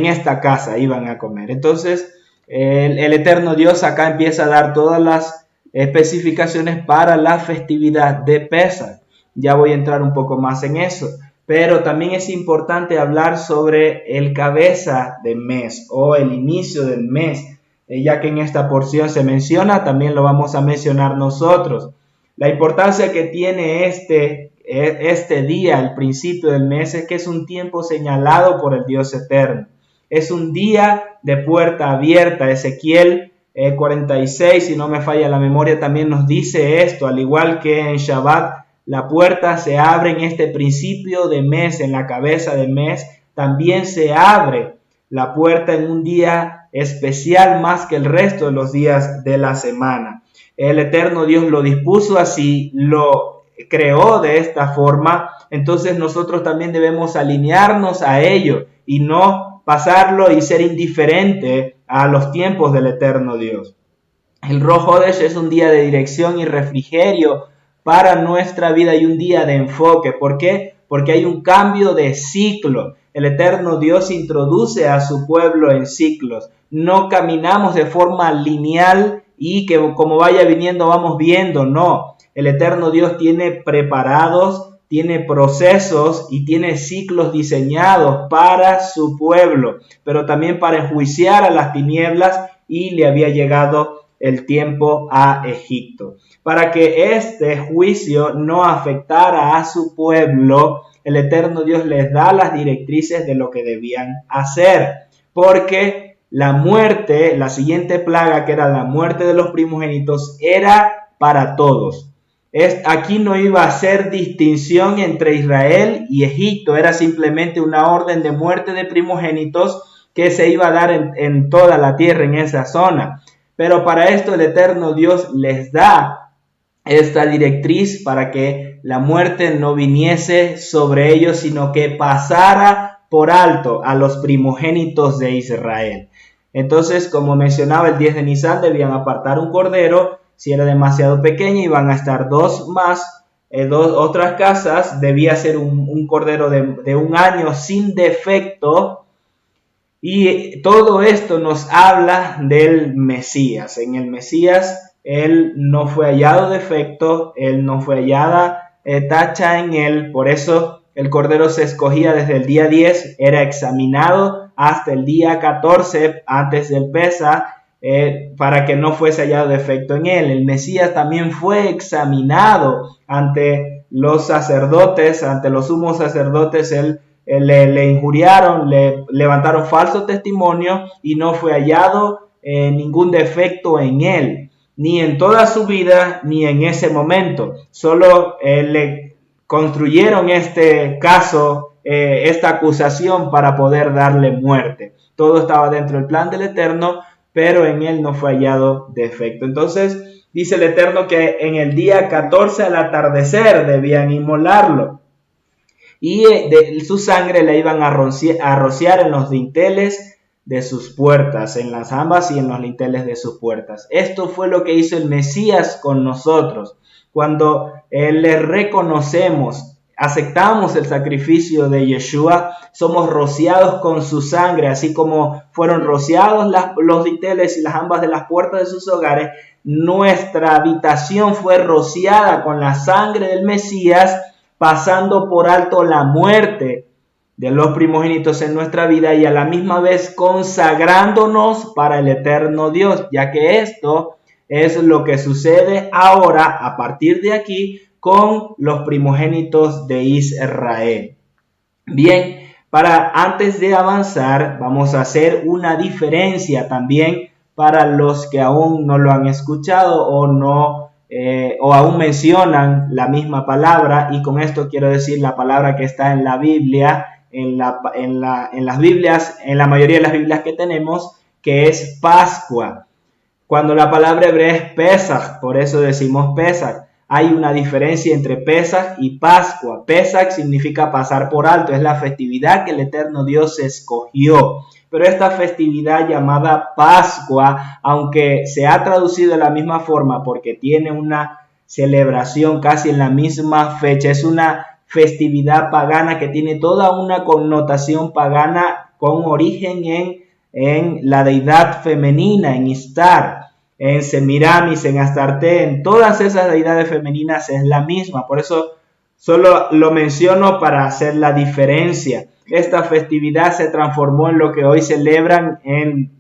esta casa, iban a comer. Entonces, el Eterno Dios acá empieza a dar todas las especificaciones para la festividad de Pesaj. Ya voy a entrar un poco más en eso. pero también es importante hablar sobre el cabeza de mes o el inicio del mes, ya que en esta porción se menciona, también lo vamos a mencionar nosotros. La importancia que tiene este día, el principio del mes, es que es un tiempo señalado por el Dios eterno. Es un día de puerta abierta. Ezequiel 46, si no me falla la memoria, también nos dice esto, al igual que en Shabbat, la puerta se abre en este principio de mes, en la cabeza de mes, también se abre la puerta en un día especial más que el resto de los días de la semana. El eterno Dios lo dispuso así, lo creó de esta forma, entonces nosotros también debemos alinearnos a ello y no pasarlo y ser indiferente a los tiempos del eterno Dios. El Rosh Hodesh es un día de dirección y refrigerio para nuestra vida y un día de enfoque. ¿Por qué? Porque hay un cambio de ciclo. El eterno Dios introduce a su pueblo en ciclos. No caminamos de forma lineal y que como vaya viniendo vamos viendo. No, el eterno Dios tiene preparados, tiene procesos y tiene ciclos diseñados para su pueblo, pero también para enjuiciar a las tinieblas, y le había llegado el tiempo a Egipto. Para que este juicio no afectara a su pueblo, el eterno Dios les da las directrices de lo que debían hacer, porque la muerte, la siguiente plaga, que era la muerte de los primogénitos, era para todos. Aquí no iba a ser distinción entre Israel y Egipto, era simplemente una orden de muerte de primogénitos que se iba a dar en toda la tierra, en esa zona. Pero para esto el eterno Dios les da esta directriz para que la muerte no viniese sobre ellos, sino que pasara por alto a los primogénitos de Israel. Entonces, como mencionaba, el 10 de Nisan debían apartar un cordero. Si era demasiado pequeña, iban a estar dos otras casas. Debía ser un cordero de 1 año sin defecto. Y todo esto nos habla del Mesías. En el Mesías, él no fue hallado defecto, él no fue hallada tacha en él. Por eso el cordero se escogía desde el día 10, era examinado hasta el día 14 antes del Pesaj, para que no fuese hallado defecto en él. El Mesías también fue examinado ante los sacerdotes, ante los sumos sacerdotes. Le injuriaron, le levantaron falso testimonio y no fue hallado ningún defecto en él, ni en toda su vida, ni en ese momento. Solo le construyeron este caso, esta acusación para poder darle muerte. Todo estaba dentro del plan del Eterno, pero en él no fue hallado defecto. Entonces dice el Eterno que en el día 14 al atardecer debían inmolarlo, y su sangre la iban a rociar en los dinteles de sus puertas, en las jambas y en los dinteles de sus puertas. Esto fue lo que hizo el Mesías con nosotros. Cuando le reconocemos, aceptamos el sacrificio de Yeshua, somos rociados con su sangre, así como fueron rociados los dinteles y las jambas de las puertas de sus hogares. Nuestra habitación fue rociada con la sangre del Mesías, pasando por alto la muerte de los primogénitos en nuestra vida y a la misma vez consagrándonos para el eterno Dios, ya que esto es lo que sucede ahora a partir de aquí con los primogénitos de Israel. Bien, antes de avanzar, vamos a hacer una diferencia también para los que aún no lo han escuchado o aún mencionan la misma palabra, y con esto quiero decir la palabra que está en la Biblia, en las Biblias, en la mayoría de las Biblias que tenemos, que es Pascua. Cuando la palabra hebrea es Pesaj, por eso decimos Pesaj. Hay una diferencia entre Pesaj y Pascua. Pesaj significa pasar por alto, es la festividad que el eterno Dios escogió. Pero esta festividad llamada Pascua, aunque se ha traducido de la misma forma porque tiene una celebración casi en la misma fecha, es una festividad pagana que tiene toda una connotación pagana con origen en la deidad femenina, en Istar, en Semiramis, en Astarte, en todas esas deidades femeninas es la misma. Por eso Solo lo menciono para hacer la diferencia. Esta festividad se transformó en lo que hoy celebran en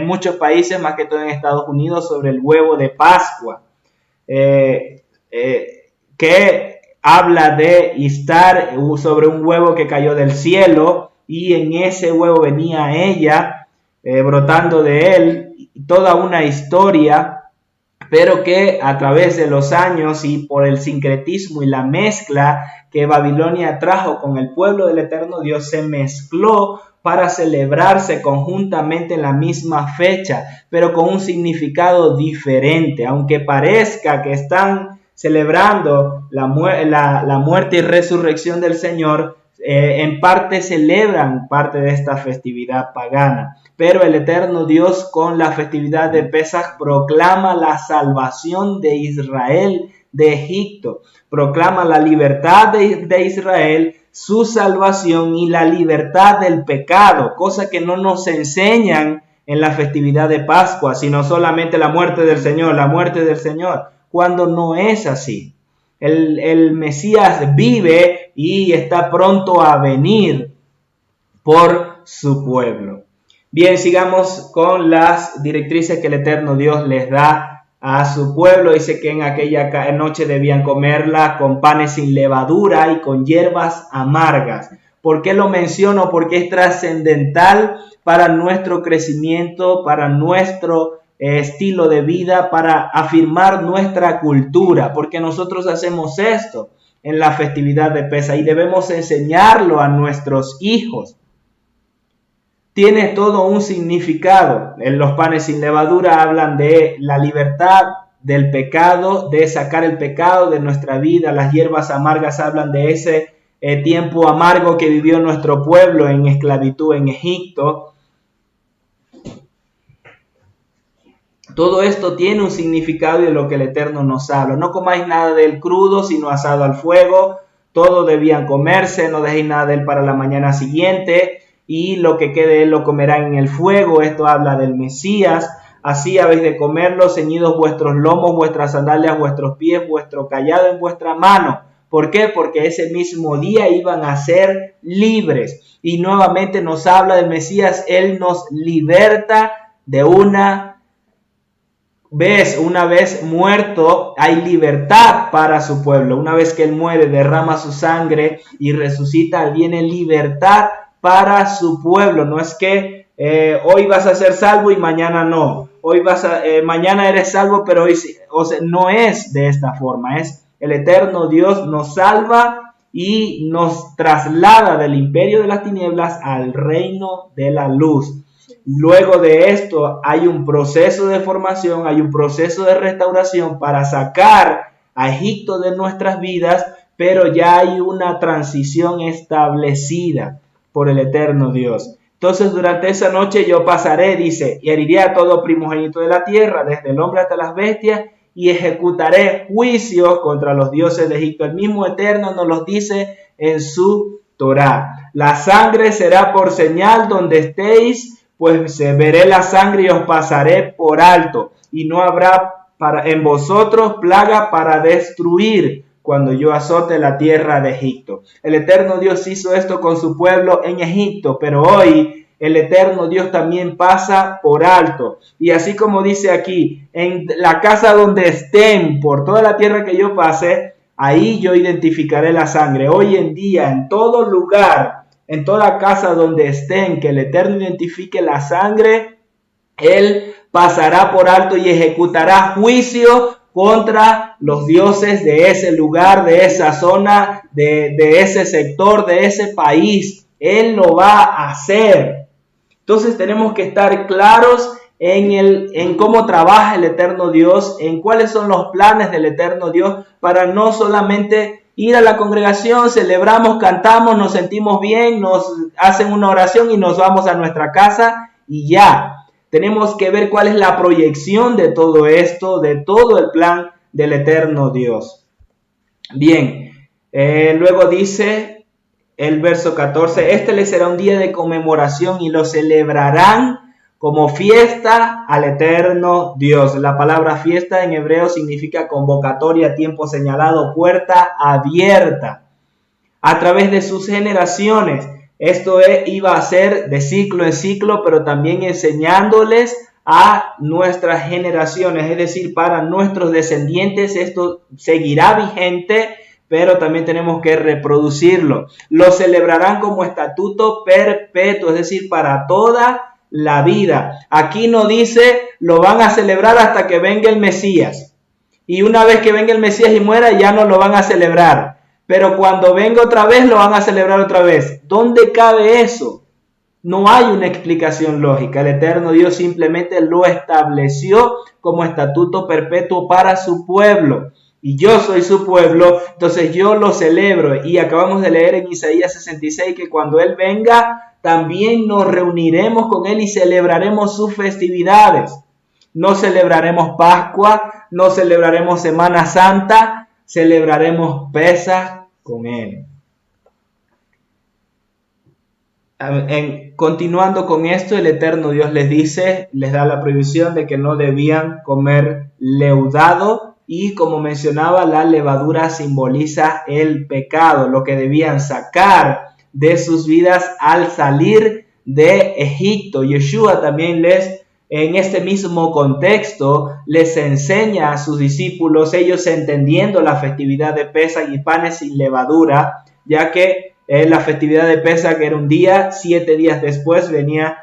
muchos países, más que todo en Estados Unidos, sobre el huevo de Pascua, que habla de estar sobre un huevo que cayó del cielo, y en ese huevo venía ella, brotando de él, toda una historia, pero que a través de los años y por el sincretismo y la mezcla que Babilonia trajo con el pueblo del eterno Dios, se mezcló para celebrarse conjuntamente en la misma fecha, pero con un significado diferente. Aunque parezca que están celebrando la muerte y resurrección del Señor, en parte celebran parte de esta festividad pagana. Pero el eterno Dios, con la festividad de Pesaj, proclama la salvación de Israel de Egipto, proclama la libertad de Israel, su salvación y la libertad del pecado, cosa que no nos enseñan en la festividad de Pascua, sino solamente la muerte del Señor, cuando no es así. El Mesías vive y está pronto a venir por su pueblo. Bien, sigamos con las directrices que el eterno Dios les da a su pueblo. Dice que en aquella noche debían comerla con panes sin levadura y con hierbas amargas. ¿Por qué lo menciono? Porque es trascendental para nuestro crecimiento, para nuestro estilo de vida, para afirmar nuestra cultura, porque nosotros hacemos esto en la festividad de Pesaj y debemos enseñarlo a nuestros hijos. Tiene todo un significado. En los panes sin levadura hablan de la libertad del pecado, de sacar el pecado de nuestra vida. Las hierbas amargas hablan de ese tiempo amargo que vivió nuestro pueblo en esclavitud en Egipto. Todo esto tiene un significado y de lo que el Eterno nos habla. No comáis nada del crudo, sino asado al fuego. Todo debían comerse, no dejéis nada de él para la mañana siguiente. Y lo que quede él lo comerán en el fuego. Esto habla del Mesías. Así habéis de comerlo, ceñidos vuestros lomos, vuestras sandalias, vuestros pies, vuestro cayado en vuestra mano. ¿Por qué? Porque ese mismo día iban a ser libres. Y nuevamente nos habla del Mesías. Él nos liberta de una vez muerto, hay libertad para su pueblo. Una vez que él muere, derrama su sangre y resucita, viene libertad para su pueblo. No es que hoy vas a ser salvo y mañana no. Mañana eres salvo, pero hoy sí. O sea, no es de esta forma. Es el eterno Dios nos salva y nos traslada del imperio de las tinieblas al reino de la luz. Luego de esto hay un proceso de formación, hay un proceso de restauración para sacar a Egipto de nuestras vidas, pero ya hay una transición establecida por el eterno Dios. Entonces durante esa noche yo pasaré, dice, y heriré a todo primogénito de la tierra, desde el hombre hasta las bestias, y ejecutaré juicios contra los dioses de Egipto. El mismo Eterno nos los dice en su Torá. La sangre será por señal donde estéis, pues veré la sangre y os pasaré por alto, y no habrá en vosotros plaga para destruir cuando yo azote la tierra de Egipto. El eterno Dios hizo esto con su pueblo en Egipto, pero hoy el eterno Dios también pasa por alto. Y así como dice aquí, en la casa donde estén, por toda la tierra que yo pase, ahí yo identificaré la sangre. Hoy en día, en todo lugar, en toda casa donde estén, que el Eterno identifique la sangre, Él pasará por alto y ejecutará juicio contra los dioses de ese lugar, de esa zona, de ese sector, de ese país. Él lo va a hacer. Entonces tenemos que estar claros en cómo trabaja el eterno Dios, en cuáles son los planes del eterno Dios, para no solamente ir a la congregación, celebramos, cantamos, nos sentimos bien, nos hacen una oración y nos vamos a nuestra casa y ya. Tenemos que ver cuál es la proyección de todo esto, de todo el plan del eterno Dios. Bien, luego dice el verso 14, este les será un día de conmemoración y lo celebrarán como fiesta al eterno Dios. La palabra fiesta en hebreo significa convocatoria, tiempo señalado, puerta abierta. A través de sus generaciones, esto iba a ser de ciclo en ciclo, pero también enseñándoles a nuestras generaciones, es decir, para nuestros descendientes. Esto seguirá vigente, pero también tenemos que reproducirlo. Lo celebrarán como estatuto perpetuo, es decir, para toda la vida. Aquí no dice lo van a celebrar hasta que venga el Mesías. Y una vez que venga el Mesías y muera, ya no lo van a celebrar. Pero cuando venga otra vez, lo van a celebrar otra vez. ¿Dónde cabe eso? No hay una explicación lógica. El eterno Dios simplemente lo estableció como estatuto perpetuo para su pueblo. Y yo soy su pueblo, entonces yo lo celebro. Y acabamos de leer en Isaías 66 que cuando Él venga, también nos reuniremos con Él y celebraremos sus festividades. No celebraremos Pascua, no celebraremos Semana Santa, celebraremos Pesaj con Él. Continuando con esto, el eterno Dios les da la prohibición de que no debían comer leudado. Y como mencionaba, la levadura simboliza el pecado, lo que debían sacar de sus vidas al salir de Egipto. Yeshua también en este mismo contexto, les enseña a sus discípulos, ellos entendiendo la festividad de Pesaj y panes sin levadura, ya que la festividad de Pesaj era un día, 7 días después venía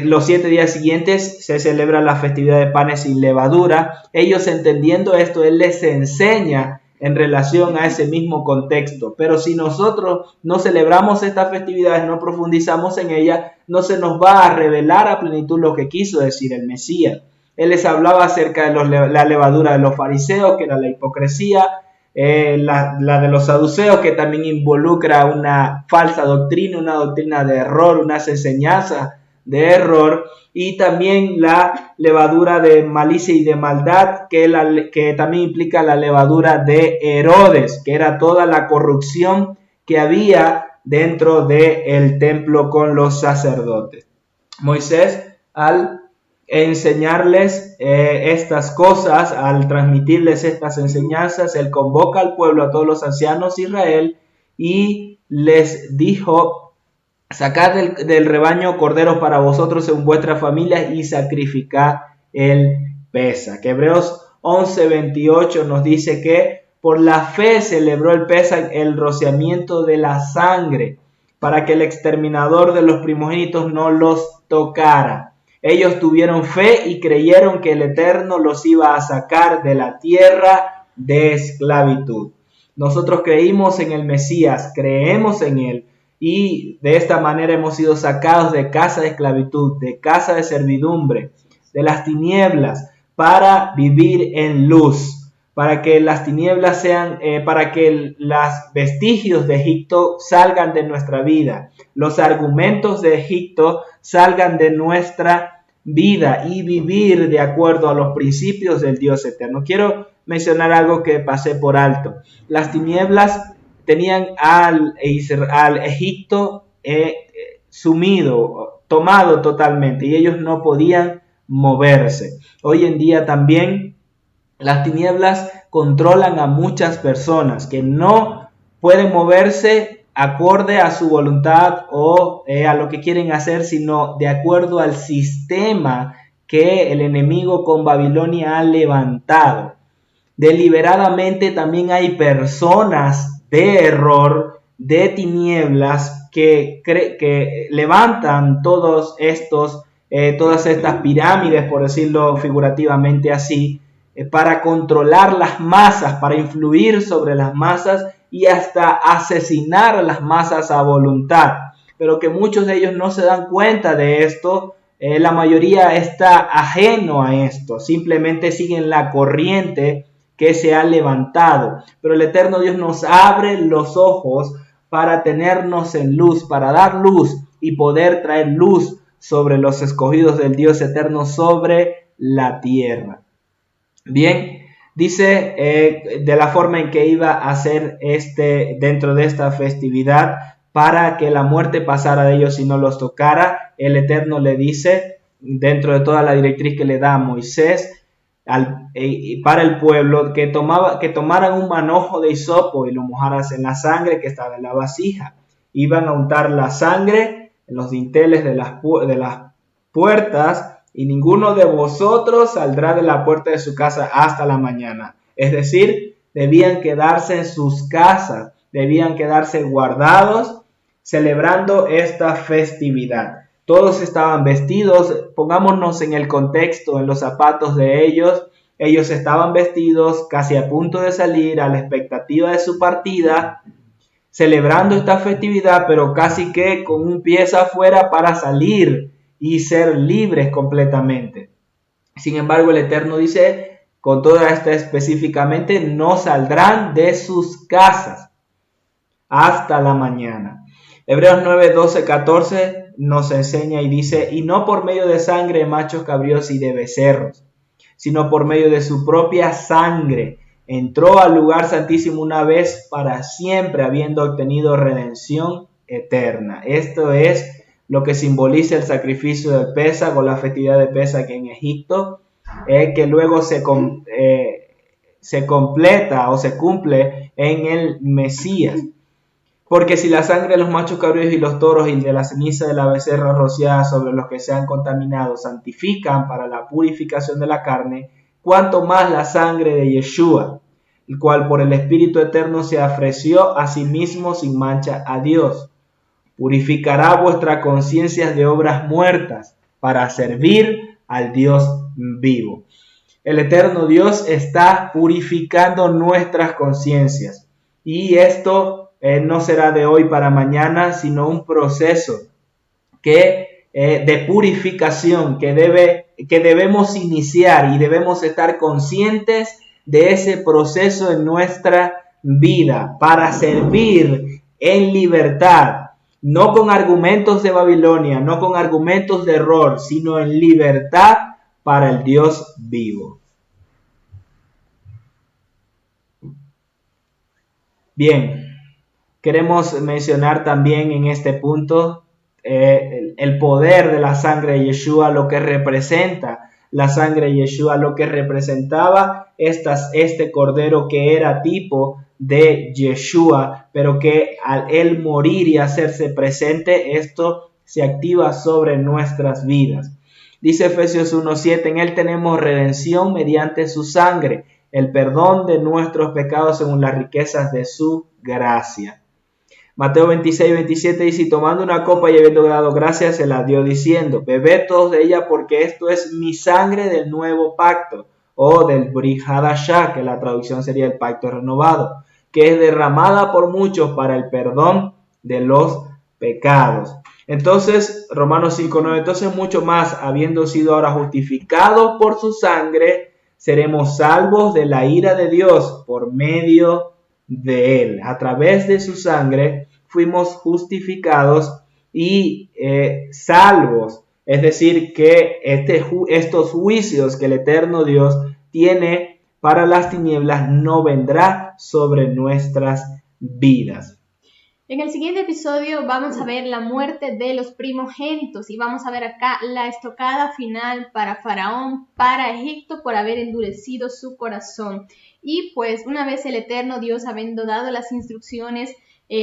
los 7 días siguientes se celebra la festividad de panes sin levadura. Ellos entendiendo esto, Él les enseña en relación a ese mismo contexto. Pero si nosotros no celebramos estas festividades, no profundizamos en ellas, no se nos va a revelar a plenitud lo que quiso decir el Mesías. Él les hablaba acerca de la levadura de los fariseos, que era la hipocresía, la de los saduceos, que también involucra una falsa doctrina, una doctrina de error, unas enseñanzas de error, y también la levadura de malicia y de maldad, que también implica la levadura de Herodes, que era toda la corrupción que había dentro del templo con los sacerdotes. Moisés, al enseñarles estas cosas, al transmitirles estas enseñanzas, él convoca al pueblo, a todos los ancianos de Israel, y les dijo: sacad del rebaño corderos para vosotros en vuestras familias y sacrificad el Pesaj. Que Hebreos 11:28 nos dice que por la fe celebró el Pesaj el rociamiento de la sangre, para que el exterminador de los primogénitos no los tocara. Ellos tuvieron fe y creyeron que el Eterno los iba a sacar de la tierra de esclavitud. Nosotros creímos en el Mesías, creemos en Él, y de esta manera hemos sido sacados de casa de esclavitud, de casa de servidumbre, de las tinieblas, para vivir en luz, para que las tinieblas sean, para que los vestigios de Egipto salgan de nuestra vida, los argumentos de Egipto salgan de nuestra vida y vivir de acuerdo a los principios del Dios eterno. Quiero mencionar algo que pasé por alto. Las tinieblas tenían al Egipto sumido, tomado totalmente, y ellos no podían moverse. Hoy en día también las tinieblas controlan a muchas personas que no pueden moverse acorde a su voluntad o a lo que quieren hacer, sino de acuerdo al sistema que el enemigo con Babilonia ha levantado. Deliberadamente también hay personas de error, de tinieblas, que levantan todas estas pirámides, por decirlo figurativamente así, para controlar las masas, para influir sobre las masas y hasta asesinar a las masas a voluntad. Pero que muchos de ellos no se dan cuenta de esto. La mayoría está ajeno a esto, simplemente siguen la corriente que se ha levantado. Pero el eterno Dios nos abre los ojos para tenernos en luz, para dar luz y poder traer luz sobre los escogidos del Dios eterno, sobre la tierra. Bien, dice de la forma en que iba a ser dentro de esta festividad, para que la muerte pasara de ellos y no los tocara. El Eterno le dice, dentro de toda la directriz que le da Moisés para el pueblo, que tomaran un manojo de hisopo y lo mojaras en la sangre que estaba en la vasija. Iban a untar la sangre en los dinteles de las puertas, y ninguno de vosotros saldrá de la puerta de su casa hasta la mañana. Es decir, debían quedarse en sus casas, debían quedarse guardados, celebrando esta festividad. Todos estaban vestidos, pongámonos en el contexto, en los zapatos de ellos. Ellos estaban vestidos casi a punto de salir, a la expectativa de su partida, celebrando esta festividad, pero casi que con un pie afuera para salir y ser libres completamente. Sin embargo, el Eterno dice, con toda esta específicamente, no saldrán de sus casas hasta la mañana. Hebreos 9, 12, 14 nos enseña y dice, y no por medio de sangre de machos cabríos y de becerros, sino por medio de su propia sangre, entró al lugar santísimo una vez para siempre, habiendo obtenido redención eterna. Esto es lo que simboliza el sacrificio de Pesaj o la festividad de Pesaj en Egipto, que luego se completa o se cumple en el Mesías. Porque si la sangre de los machos cabríos y los toros y de la ceniza de la becerra rociada sobre los que se han contaminado santifican para la purificación de la carne, cuanto más la sangre de Yeshua, el cual por el Espíritu Eterno se ofreció a sí mismo sin mancha a Dios, purificará vuestras conciencias de obras muertas para servir al Dios vivo. El Eterno Dios está purificando nuestras conciencias, y esto no será de hoy para mañana, sino un proceso de purificación que debemos iniciar, y debemos estar conscientes de ese proceso en nuestra vida para servir en libertad, no con argumentos de Babilonia, no con argumentos de error, sino en libertad para el Dios vivo. Bien. Queremos mencionar también en este punto el poder de la sangre de Yeshua, lo que representa la sangre de Yeshua, lo que representaba este cordero que era tipo de Yeshua, pero que al él morir y hacerse presente, esto se activa sobre nuestras vidas. Dice Efesios 1:7, en él tenemos redención mediante su sangre, el perdón de nuestros pecados según las riquezas de su gracia. Mateo 26, 27 dice, y tomando una copa y habiendo dado gracias, se la dio diciendo, bebed todos de ella porque esto es mi sangre del nuevo pacto, o del Brit Hadashah, que la traducción sería el pacto renovado, que es derramada por muchos para el perdón de los pecados. Entonces, Romanos 5:9, entonces mucho más, habiendo sido ahora justificados por su sangre, seremos salvos de la ira de Dios por medio de él. A través de su sangre fuimos justificados y salvos. Es decir, que estos juicios que el eterno Dios tiene para las tinieblas no vendrá sobre nuestras vidas. En el siguiente episodio vamos a ver la muerte de los primogénitos y vamos a ver acá la estocada final para Faraón, para Egipto, por haber endurecido su corazón. Y pues una vez el eterno Dios habiendo dado las instrucciones,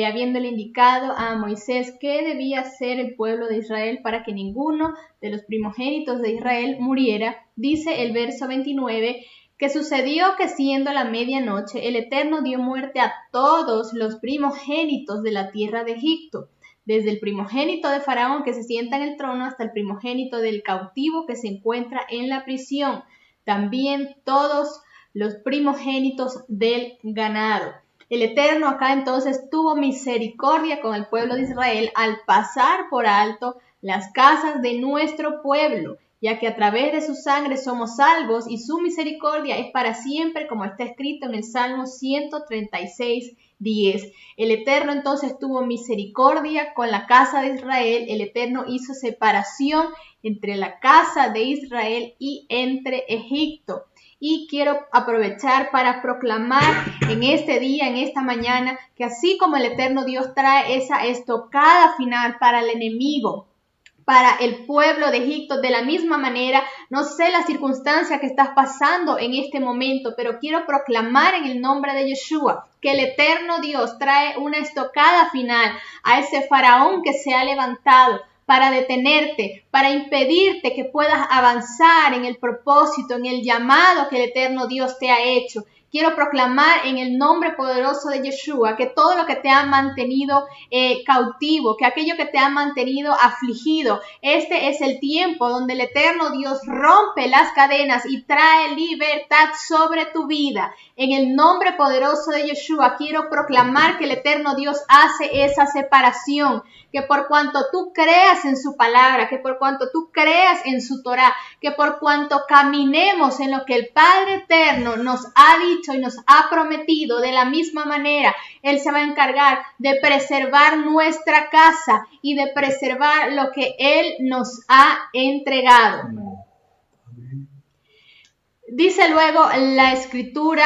habiéndole indicado a Moisés qué debía hacer el pueblo de Israel para que ninguno de los primogénitos de Israel muriera, dice el verso 29, que sucedió que siendo la medianoche, el Eterno dio muerte a todos los primogénitos de la tierra de Egipto, desde el primogénito de Faraón que se sienta en el trono hasta el primogénito del cautivo que se encuentra en la prisión, también todos los primogénitos del ganado. El Eterno acá entonces tuvo misericordia con el pueblo de Israel al pasar por alto las casas de nuestro pueblo, ya que a través de su sangre somos salvos y su misericordia es para siempre, como está escrito en el Salmo 136:10. El Eterno entonces tuvo misericordia con la casa de Israel, el Eterno hizo separación entre la casa de Israel y entre Egipto. Y quiero aprovechar para proclamar en este día, en esta mañana, que así como el eterno Dios trae esa estocada final para el enemigo, para el pueblo de Egipto. De la misma manera, no sé la circunstancia que estás pasando en este momento, pero quiero proclamar en el nombre de Yeshua que el eterno Dios trae una estocada final a ese faraón que se ha levantado para detenerte, para impedirte que puedas avanzar en el propósito, en el llamado que el eterno Dios te ha hecho. Quiero proclamar en el nombre poderoso de Yeshua que todo lo que te ha mantenido cautivo, que aquello que te ha mantenido afligido, este es el tiempo donde el eterno Dios rompe las cadenas y trae libertad sobre tu vida. En el nombre poderoso de Yeshua quiero proclamar que el eterno Dios hace esa separación, que por cuanto tú creas en su palabra, que por cuanto tú creas en su Torah, que por cuanto caminemos en lo que el Padre eterno nos ha dicho y nos ha prometido, de la misma manera Él se va a encargar de preservar nuestra casa y de preservar lo que Él nos ha entregado. Dice luego la escritura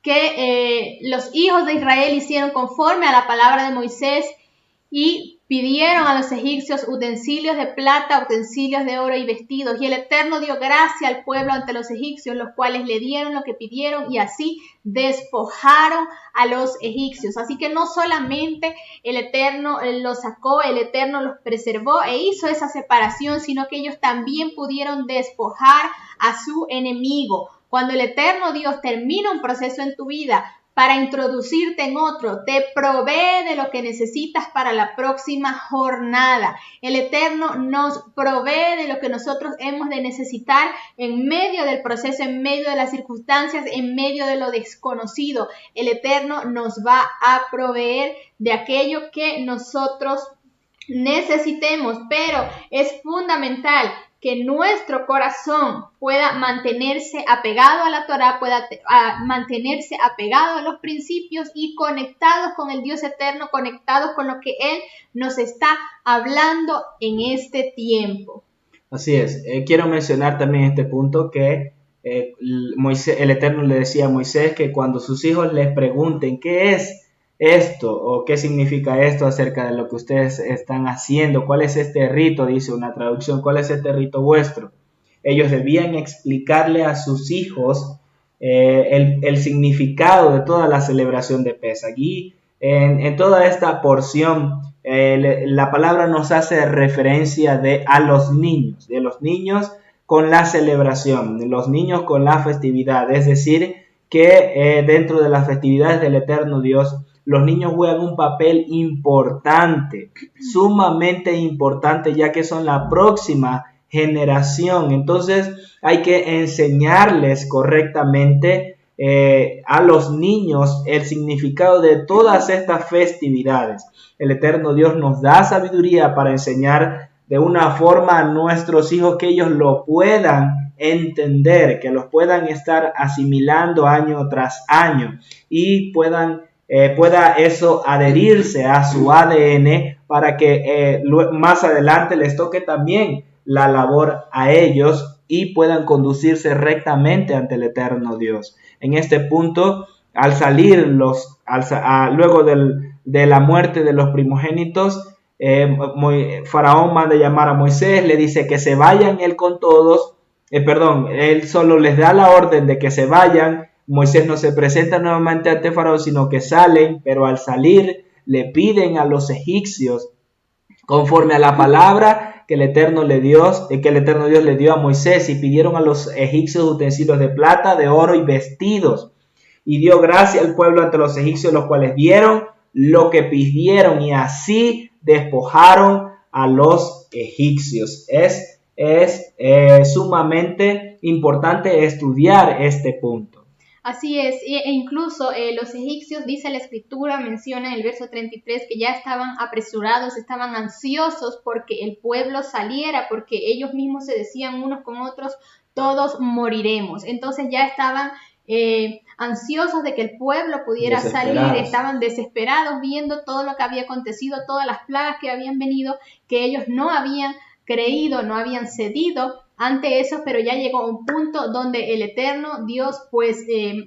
que los hijos de Israel hicieron conforme a la palabra de Moisés y pidieron a los egipcios utensilios de plata, utensilios de oro y vestidos. Y el Eterno dio gracia al pueblo ante los egipcios, los cuales le dieron lo que pidieron y así despojaron a los egipcios. Así que no solamente el Eterno los sacó, el Eterno los preservó e hizo esa separación, sino que ellos también pudieron despojar a su enemigo. Cuando el Eterno Dios termina un proceso en tu vida, para introducirte en otro, te provee de lo que necesitas para la próxima jornada. El Eterno nos provee de lo que nosotros hemos de necesitar en medio del proceso, en medio de las circunstancias, en medio de lo desconocido. El Eterno nos va a proveer de aquello que nosotros necesitemos, pero es fundamental que nuestro corazón pueda mantenerse apegado a la Torah, pueda mantenerse apegado a los principios y conectados con el Dios eterno, conectados con lo que Él nos está hablando en este tiempo. Así es. Quiero mencionar también este punto que el Eterno le decía a Moisés que cuando sus hijos les pregunten qué es esto o qué significa esto acerca de lo que ustedes están haciendo, cuál es este rito, dice una traducción, cuál es este rito vuestro, ellos debían explicarle a sus hijos el significado de toda la celebración de Pesaj. Y en toda esta porción la palabra nos hace referencia a los niños con la celebración, de los niños con la festividad, es decir, que dentro de las festividades del eterno Dios, los niños juegan un papel importante, sumamente importante, ya que son la próxima generación. Entonces hay que enseñarles correctamente a los niños el significado de todas estas festividades. El eterno Dios nos da sabiduría para enseñar de una forma a nuestros hijos que ellos lo puedan entender, que los puedan estar asimilando año tras año y pueda eso adherirse a su ADN para que más adelante les toque también la labor a ellos y puedan conducirse rectamente ante el eterno Dios. En este punto, al salir luego de la muerte de los primogénitos, Faraón manda llamar a Moisés, le dice que se vayan él con todos, él solo les da la orden de que se vayan. Moisés no se presenta nuevamente ante Faraón, sino que salen, pero al salir le piden a los egipcios, conforme a la palabra que el eterno Dios le dio a Moisés, y pidieron a los egipcios utensilios de plata, de oro y vestidos. Y dio gracia al pueblo ante los egipcios, los cuales dieron lo que pidieron, y así despojaron a los egipcios. Es sumamente importante estudiar este punto. Así es, e incluso los egipcios, dice la escritura, menciona en el verso 33 que ya estaban apresurados, estaban ansiosos porque el pueblo saliera, porque ellos mismos se decían unos con otros, todos moriremos. Entonces ya estaban ansiosos de que el pueblo pudiera salir, estaban desesperados viendo todo lo que había acontecido, todas las plagas que habían venido, que ellos no habían creído, no habían cedido ante eso, pero ya llegó un punto donde el eterno Dios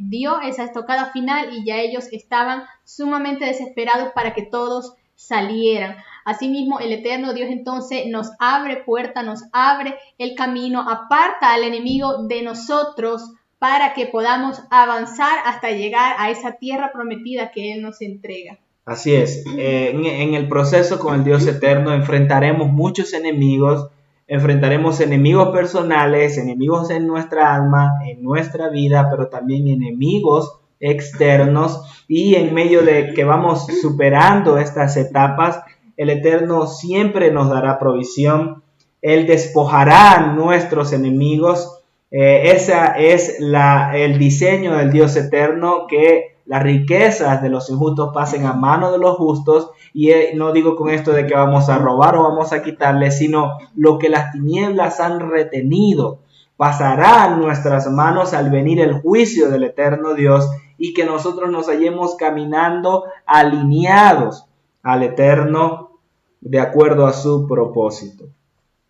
dio esa estocada final y ya ellos estaban sumamente desesperados para que todos salieran. Asimismo, el eterno Dios entonces nos abre puerta, nos abre el camino, aparta al enemigo de nosotros para que podamos avanzar hasta llegar a esa tierra prometida que Él nos entrega. Así es, en el proceso con el Dios eterno enfrentaremos muchos enemigos, enfrentaremos enemigos personales, enemigos en nuestra alma, en nuestra vida, pero también enemigos externos, y en medio de que vamos superando estas etapas, el Eterno siempre nos dará provisión. Él despojará a nuestros enemigos. Esa es el diseño del Dios eterno, que las riquezas de los injustos pasen a mano de los justos. Y no digo con esto de que vamos a robar o vamos a quitarle, sino lo que las tinieblas han retenido pasará a nuestras manos al venir el juicio del eterno Dios, y que nosotros nos hallemos caminando alineados al Eterno de acuerdo a su propósito.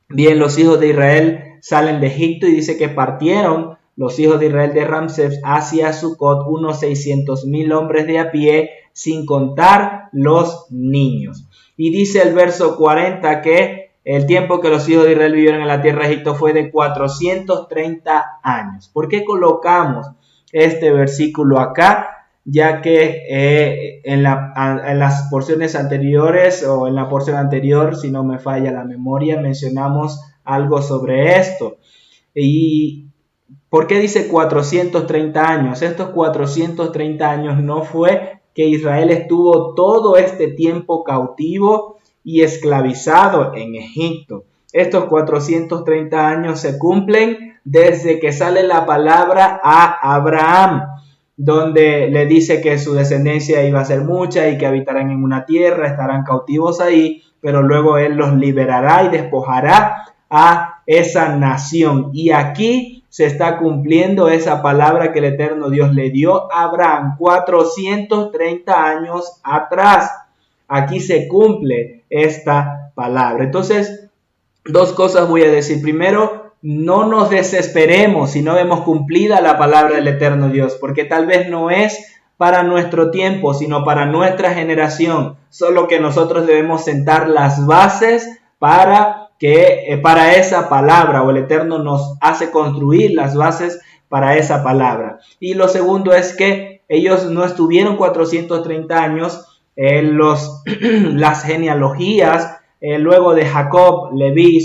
Bien, los hijos de Israel salen de Egipto y dice que partieron los hijos de Israel de Ramsés hacia Sucot, unos 600,000 hombres de a pie, sin contar los niños. Y dice el verso 40 que el tiempo que los hijos de Israel vivieron en la tierra de Egipto fue de 430 años. ¿Por qué colocamos este versículo acá? Ya que en las porciones anteriores, o en la porción anterior, si no me falla la memoria, mencionamos algo sobre esto. ¿Y por qué dice 430 años? Estos 430 años no fue que Israel estuvo todo este tiempo cautivo y esclavizado en Egipto. Estos 430 años se cumplen desde que sale la palabra a Abraham, donde le dice que su descendencia iba a ser mucha y que habitarán en una tierra, estarán cautivos ahí, pero luego Él los liberará y despojará a esa nación. Y aquí se está cumpliendo esa palabra que el eterno Dios le dio a Abraham 430 años atrás. Aquí se cumple esta palabra. Entonces, dos cosas voy a decir. Primero, no nos desesperemos si no vemos cumplida la palabra del eterno Dios, porque tal vez no es para nuestro tiempo, sino para nuestra generación. Solo que nosotros debemos sentar las bases para esa palabra, o el Eterno nos hace construir las bases para esa palabra. Y lo segundo es que ellos no estuvieron 430 años, las genealogías, luego de Jacob, Leví,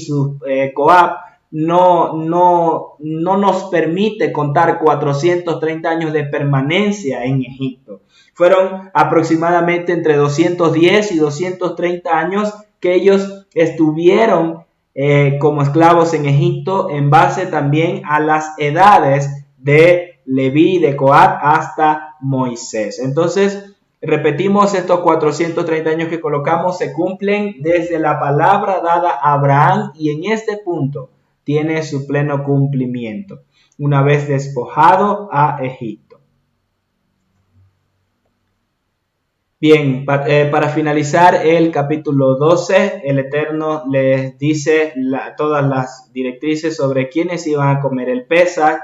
Coab, no nos permite contar 430 años de permanencia en Egipto. Fueron aproximadamente entre 210 y 230 años que ellos estuvieron como esclavos en Egipto, en base también a las edades de Leví, de Coat hasta Moisés. Entonces, repetimos, estos 430 años que colocamos se cumplen desde la palabra dada a Abraham, y en este punto tiene su pleno cumplimiento, una vez despojado a Egipto. Bien, para finalizar el capítulo 12, el Eterno les dice todas las directrices sobre quiénes iban a comer el Pesaj.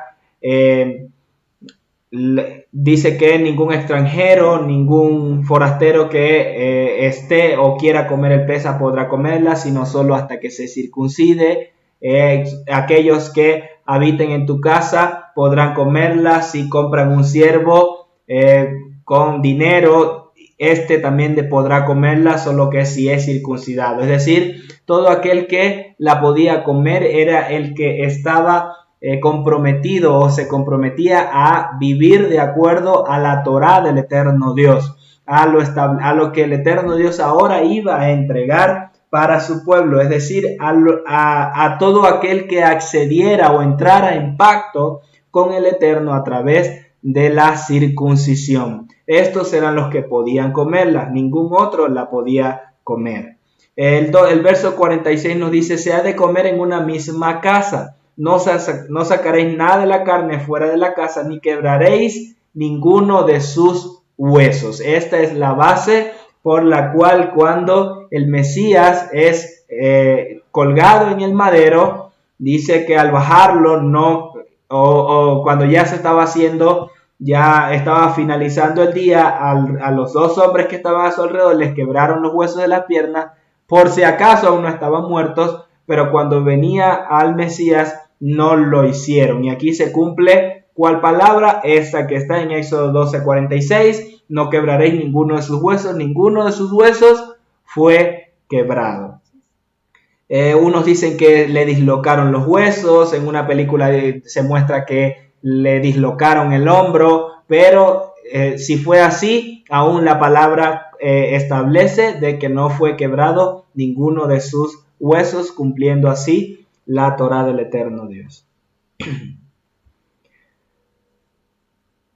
Dice que ningún extranjero, ningún forastero que esté o quiera comer el Pesaj podrá comerla, sino solo hasta que se circuncide. Aquellos que habiten en tu casa podrán comerla si compran un siervo con dinero. También podrá comerla, solo que si es circuncidado. Es decir, todo aquel que la podía comer era el que estaba comprometido o se comprometía a vivir de acuerdo a la Torá del eterno Dios, a lo que el eterno Dios ahora iba a entregar para su pueblo, es decir, a todo aquel que accediera o entrara en pacto con el Eterno a través de la circuncisión. Estos eran los que podían comerla, ningún otro la podía comer. El verso 46 nos dice: se ha de comer en una misma casa, no sacaréis nada de la carne fuera de la casa, ni quebraréis ninguno de sus huesos. Esta es la base por la cual cuando el Mesías es colgado en el madero, dice que al bajarlo cuando ya se estaba haciendo, ya estaba finalizando el día, a los dos hombres que estaban a su alrededor les quebraron los huesos de las piernas, por si acaso aún no estaban muertos, pero cuando venía al Mesías no lo hicieron. Y aquí se cumple ¿cuál palabra? Esta que está en Éxodo 12:46, no quebraréis ninguno de sus huesos fue quebrado. Unos dicen que le dislocaron los huesos, en una película se muestra que le dislocaron el hombro, pero si fue así, aún la palabra establece de que no fue quebrado ninguno de sus huesos, cumpliendo así la Torá del eterno Dios.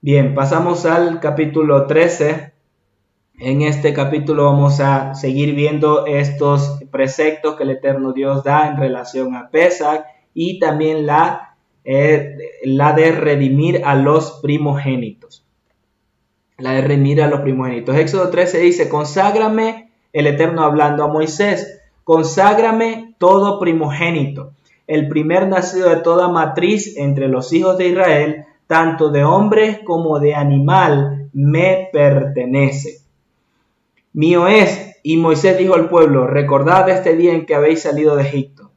Bien, pasamos al capítulo 13. En este capítulo vamos a seguir viendo estos preceptos que el eterno Dios da en relación a Pesach y también la de redimir a los primogénitos. Éxodo 13 dice, conságrame, el Eterno hablando a Moisés, conságrame todo primogénito, el primer nacido de toda matriz entre los hijos de Israel, tanto de hombres como de animal, me pertenece. Mío es. Y Moisés dijo al pueblo, recordad este día en que habéis salido de Egipto,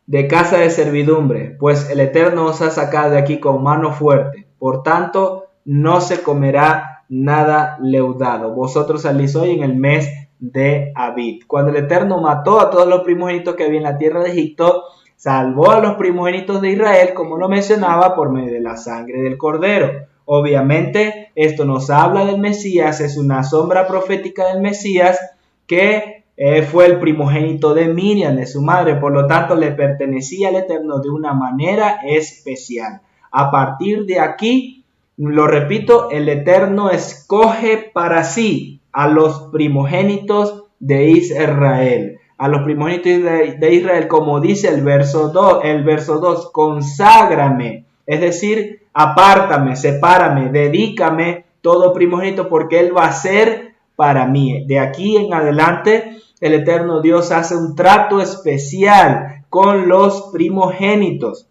de casa de servidumbre, pues el Eterno os ha sacado de aquí con mano fuerte. Por tanto, no se comerá nada leudado. Vosotros salís hoy en el mes de Abib. Cuando el Eterno mató a todos los primogénitos que había en la tierra de Egipto, salvó a los primogénitos de Israel, como lo mencionaba, por medio de la sangre del Cordero. Obviamente, esto nos habla del Mesías, es una sombra profética del Mesías, que fue el primogénito de Miriam, de su madre, por lo tanto le pertenecía al Eterno de una manera especial. A partir de aquí, lo repito, el Eterno escoge para sí a los primogénitos de Israel. A los primogénitos de Israel, como dice el verso 2, conságrame, es decir, apártame, sepárame, dedícame todo primogénito porque Él va a ser para mí. De aquí en adelante, el eterno Dios hace un trato especial con los primogénitos.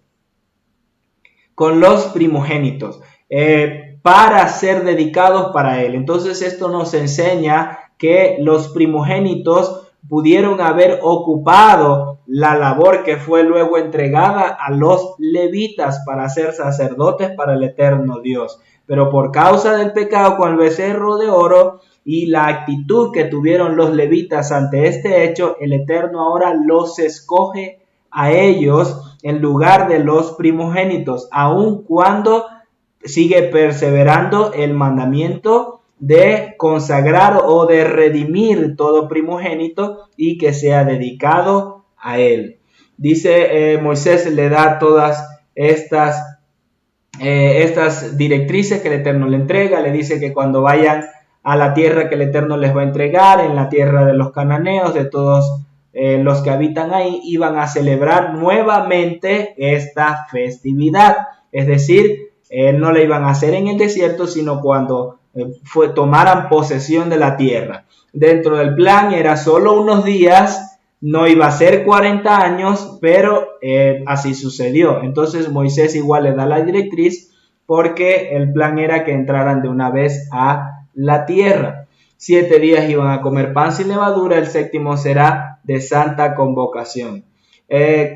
Para ser dedicados para Él. Entonces esto nos enseña que los primogénitos pudieron haber ocupado la labor que fue luego entregada a los levitas para ser sacerdotes para el eterno Dios. Pero por causa del pecado con el becerro de oro y la actitud que tuvieron los levitas ante este hecho, el Eterno ahora los escoge a ellos en lugar de los primogénitos, aun cuando sigue perseverando el mandamiento de consagrar o de redimir todo primogénito y que sea dedicado a él. Dice Moisés le da todas estas directrices que el Eterno le entrega, le dice que cuando vayan a la tierra que el Eterno les va a entregar, en la tierra de los cananeos, de todos los que habitan ahí, iban a celebrar nuevamente esta festividad. Es decir, no la iban a hacer en el desierto, sino cuando tomaran posesión de la tierra. Dentro del plan era solo unos días, no iba a ser 40 años, pero así sucedió. Entonces Moisés igual le da la directriz porque el plan era que entraran de una vez a la tierra. 7 días iban a comer pan sin levadura, el 7º será de santa convocación.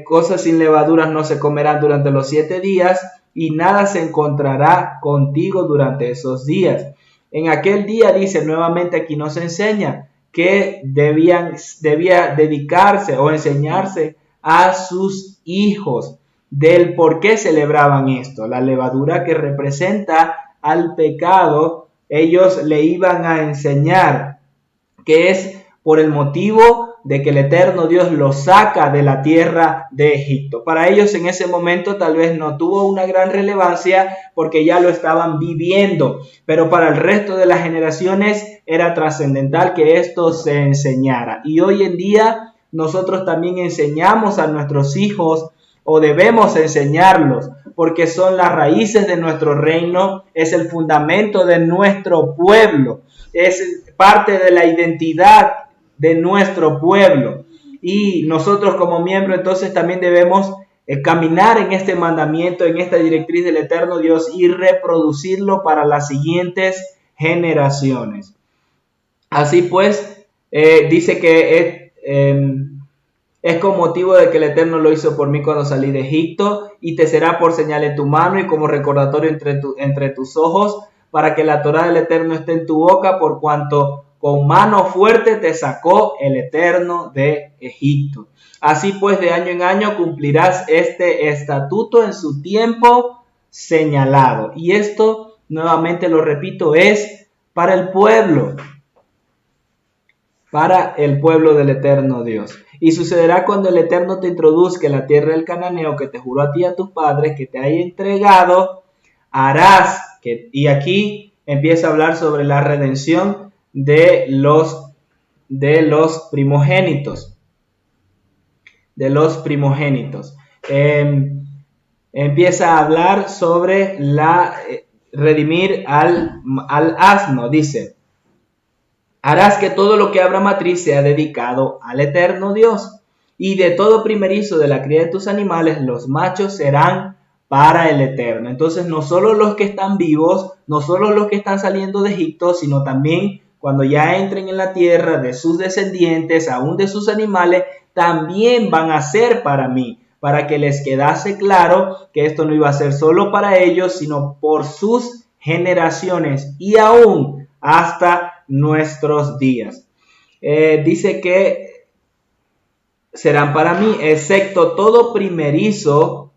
Cosas sin levaduras no se comerán durante los 7 días y nada se encontrará contigo durante esos días. En aquel día, dice nuevamente aquí nos enseña que debía dedicarse o enseñarse a sus hijos del por qué celebraban esto. La levadura que representa al pecado, ellos le iban a enseñar que es por el motivo de que el eterno Dios los saca de la tierra de Egipto. Para ellos en ese momento tal vez no tuvo una gran relevancia porque ya lo estaban viviendo, pero para el resto de las generaciones era trascendental que esto se enseñara. Y hoy en día nosotros también enseñamos a nuestros hijos o debemos enseñarlos porque son las raíces de nuestro reino, es el fundamento de nuestro pueblo, es parte de la identidad de nuestro pueblo y nosotros como miembros entonces también debemos caminar en este mandamiento, en esta directriz del eterno Dios y reproducirlo para las siguientes generaciones. Así pues, dice que es con motivo de que el Eterno lo hizo por mí cuando salí de Egipto, y te será por señal en tu mano y como recordatorio entre tus ojos, para que la Torá del Eterno esté en tu boca, por cuanto con mano fuerte te sacó el Eterno de Egipto. Así pues, de año en año cumplirás este estatuto en su tiempo señalado. Y esto, nuevamente lo repito, es para el pueblo del Eterno Dios. Y sucederá cuando el Eterno te introduzca en la tierra del cananeo que te juró a ti y a tus padres que te haya entregado, y aquí empieza a hablar sobre la redención de los primogénitos. Empieza a hablar sobre redimir al asno, dice. Harás que todo lo que abra matriz sea dedicado al Eterno Dios. Y de todo primerizo de la cría de tus animales, los machos serán para el Eterno. Entonces, no solo los que están vivos, no solo los que están saliendo de Egipto, sino también cuando ya entren en la tierra de sus descendientes, aún de sus animales, también van a ser para mí, para que les quedase claro que esto no iba a ser solo para ellos, sino por sus generaciones y aún hasta nuestros días. Dice que serán para mí, excepto todo primerizo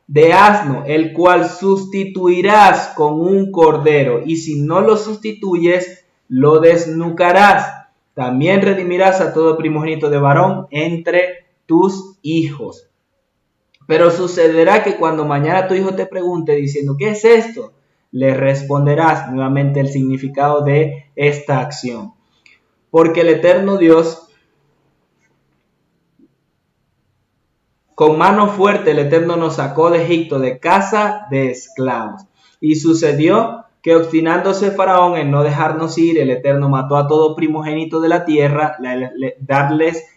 de asno, el cual sustituirás con un cordero, y si no lo sustituyes, lo desnucarás. También redimirás a todo primogénito de varón entre tus hijos. Pero sucederá que cuando mañana tu hijo te pregunte diciendo, ¿qué es esto?, le responderás nuevamente el significado de esta acción. Porque el Eterno Dios, con mano fuerte el Eterno nos sacó de Egipto, de casa de esclavos. Y sucedió que obstinándose Faraón en no dejarnos ir, el Eterno mató a todo primogénito de la tierra,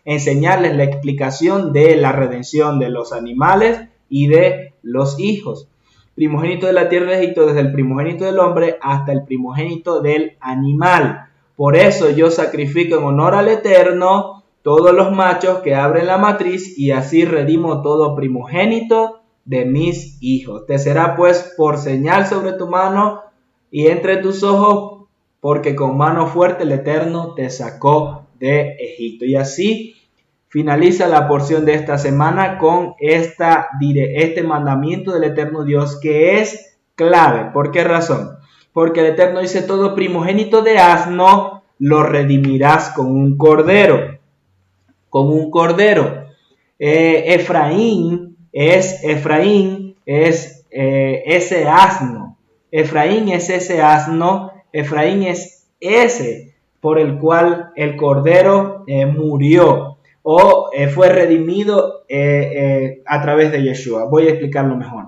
enseñarles la explicación de la redención de los animales y de los hijos. Primogénito de la tierra de Egipto, desde el primogénito del hombre hasta el primogénito del animal. Por eso yo sacrifico en honor al Eterno todos los machos que abren la matriz, y así redimo todo primogénito de mis hijos. Te será pues por señal sobre tu mano y entre tus ojos, porque con mano fuerte el Eterno te sacó de Egipto. Y así finaliza la porción de esta semana con este mandamiento del Eterno Dios, que es clave. ¿Por qué razón? Porque el Eterno dice, todo primogénito de asno lo redimirás con un cordero. Efraín es ese asno. Efraín es ese asno. Efraín es ese por el cual el cordero murió o fue redimido a través de Yeshua. Voy a explicarlo mejor.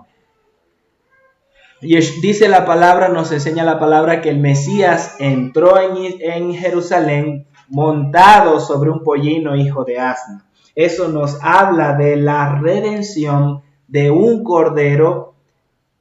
Dice la palabra, nos enseña la palabra que el Mesías entró en Jerusalén montado sobre un pollino hijo de asna. Eso nos habla de la redención de un cordero,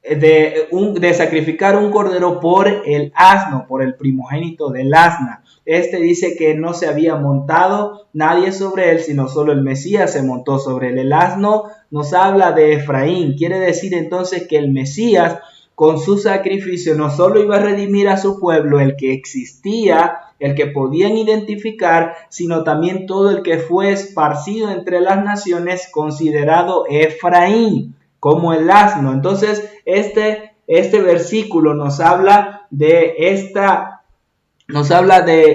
de sacrificar un cordero por el asno, por el primogénito del asna. Dice que no se había montado nadie sobre él, sino solo el Mesías se montó sobre él. El asno nos habla de Efraín. Quiere decir entonces que el Mesías, con su sacrificio, no solo iba a redimir a su pueblo, el que existía, el que podían identificar, sino también todo el que fue esparcido entre las naciones, considerado Efraín, como el asno. Entonces, este versículo nos habla de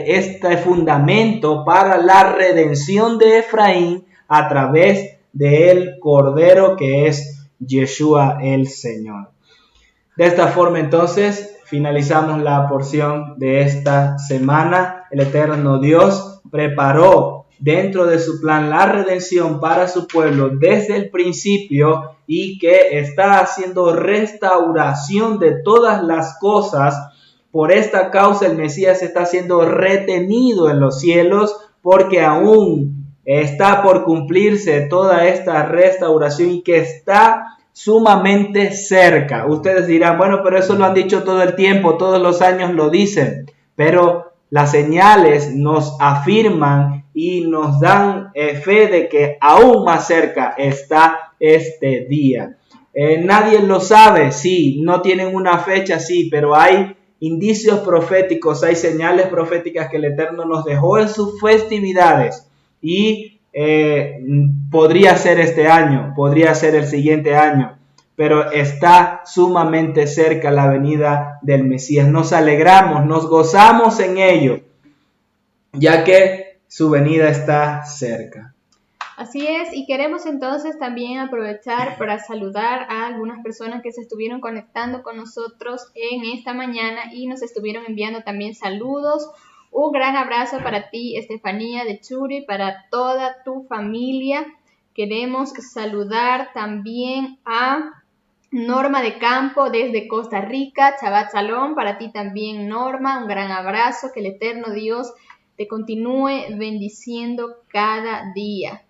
este fundamento para la redención de Efraín a través del Cordero que es Yeshua el Señor. De esta forma, entonces, finalizamos la porción de esta semana. El Eterno Dios preparó dentro de su plan la redención para su pueblo desde el principio, y que está haciendo restauración de todas las cosas. Por esta causa el Mesías está siendo retenido en los cielos, porque aún está por cumplirse toda esta restauración y que está sumamente cerca. Ustedes dirán, bueno, pero eso lo han dicho todo el tiempo, todos los años lo dicen, pero las señales nos afirman y nos dan fe de que aún más cerca está este día. Nadie lo sabe, sí, no tienen una fecha, sí, pero hay indicios proféticos, hay señales proféticas que el Eterno nos dejó en sus festividades y podría ser este año, podría ser el siguiente año, pero está sumamente cerca la venida del Mesías. Nos alegramos, nos gozamos en ello, ya que su venida está cerca. Así es, y queremos entonces también aprovechar para saludar a algunas personas que se estuvieron conectando con nosotros en esta mañana y nos estuvieron enviando también saludos. Un gran abrazo para ti, Estefanía de Churi, para toda tu familia. Queremos saludar también a Norma de Campo desde Costa Rica. Shabbat Shalom para ti también, Norma. Un gran abrazo, que el eterno Dios te continúe bendiciendo cada día.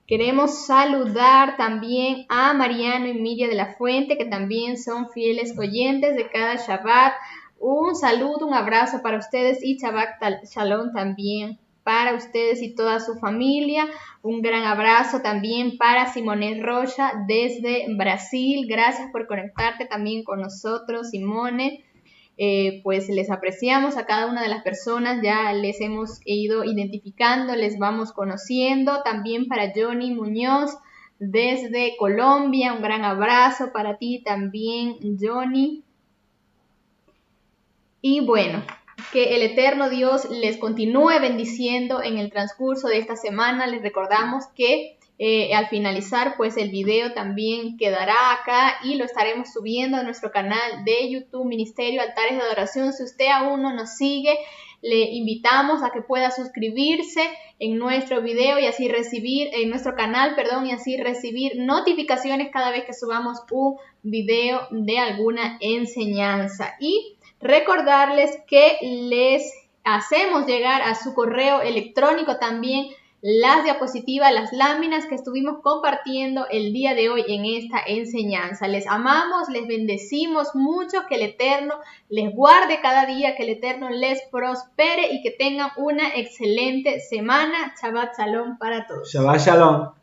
Queremos saludar también a Mariano y Miriam de la Fuente, que también son fieles oyentes de cada Shabbat. Un saludo, un abrazo para ustedes y Shabbat Shalom también para ustedes y toda su familia. Un gran abrazo también para Simone Rocha desde Brasil. Gracias por conectarte también con nosotros, Simone. Pues les apreciamos a cada una de las personas, ya les hemos ido identificando, les vamos conociendo. También para Johnny Muñoz desde Colombia, un gran abrazo para ti también, Johnny. Y bueno, que el eterno Dios les continúe bendiciendo en el transcurso de esta semana. Les recordamos que al finalizar, pues el video también quedará acá y lo estaremos subiendo a nuestro canal de YouTube, Ministerio Altares de Adoración. Si usted aún no nos sigue, le invitamos a que pueda suscribirse en nuestro video y así recibir, en nuestro canal, y así recibir notificaciones cada vez que subamos un video de alguna enseñanza. Y recordarles que les hacemos llegar a su correo electrónico también las diapositivas, las láminas que estuvimos compartiendo el día de hoy en esta enseñanza. Les amamos, les bendecimos mucho, que el Eterno les guarde cada día, que el Eterno les prospere y que tengan una excelente semana. Shabbat Shalom para todos. Shabbat Shalom.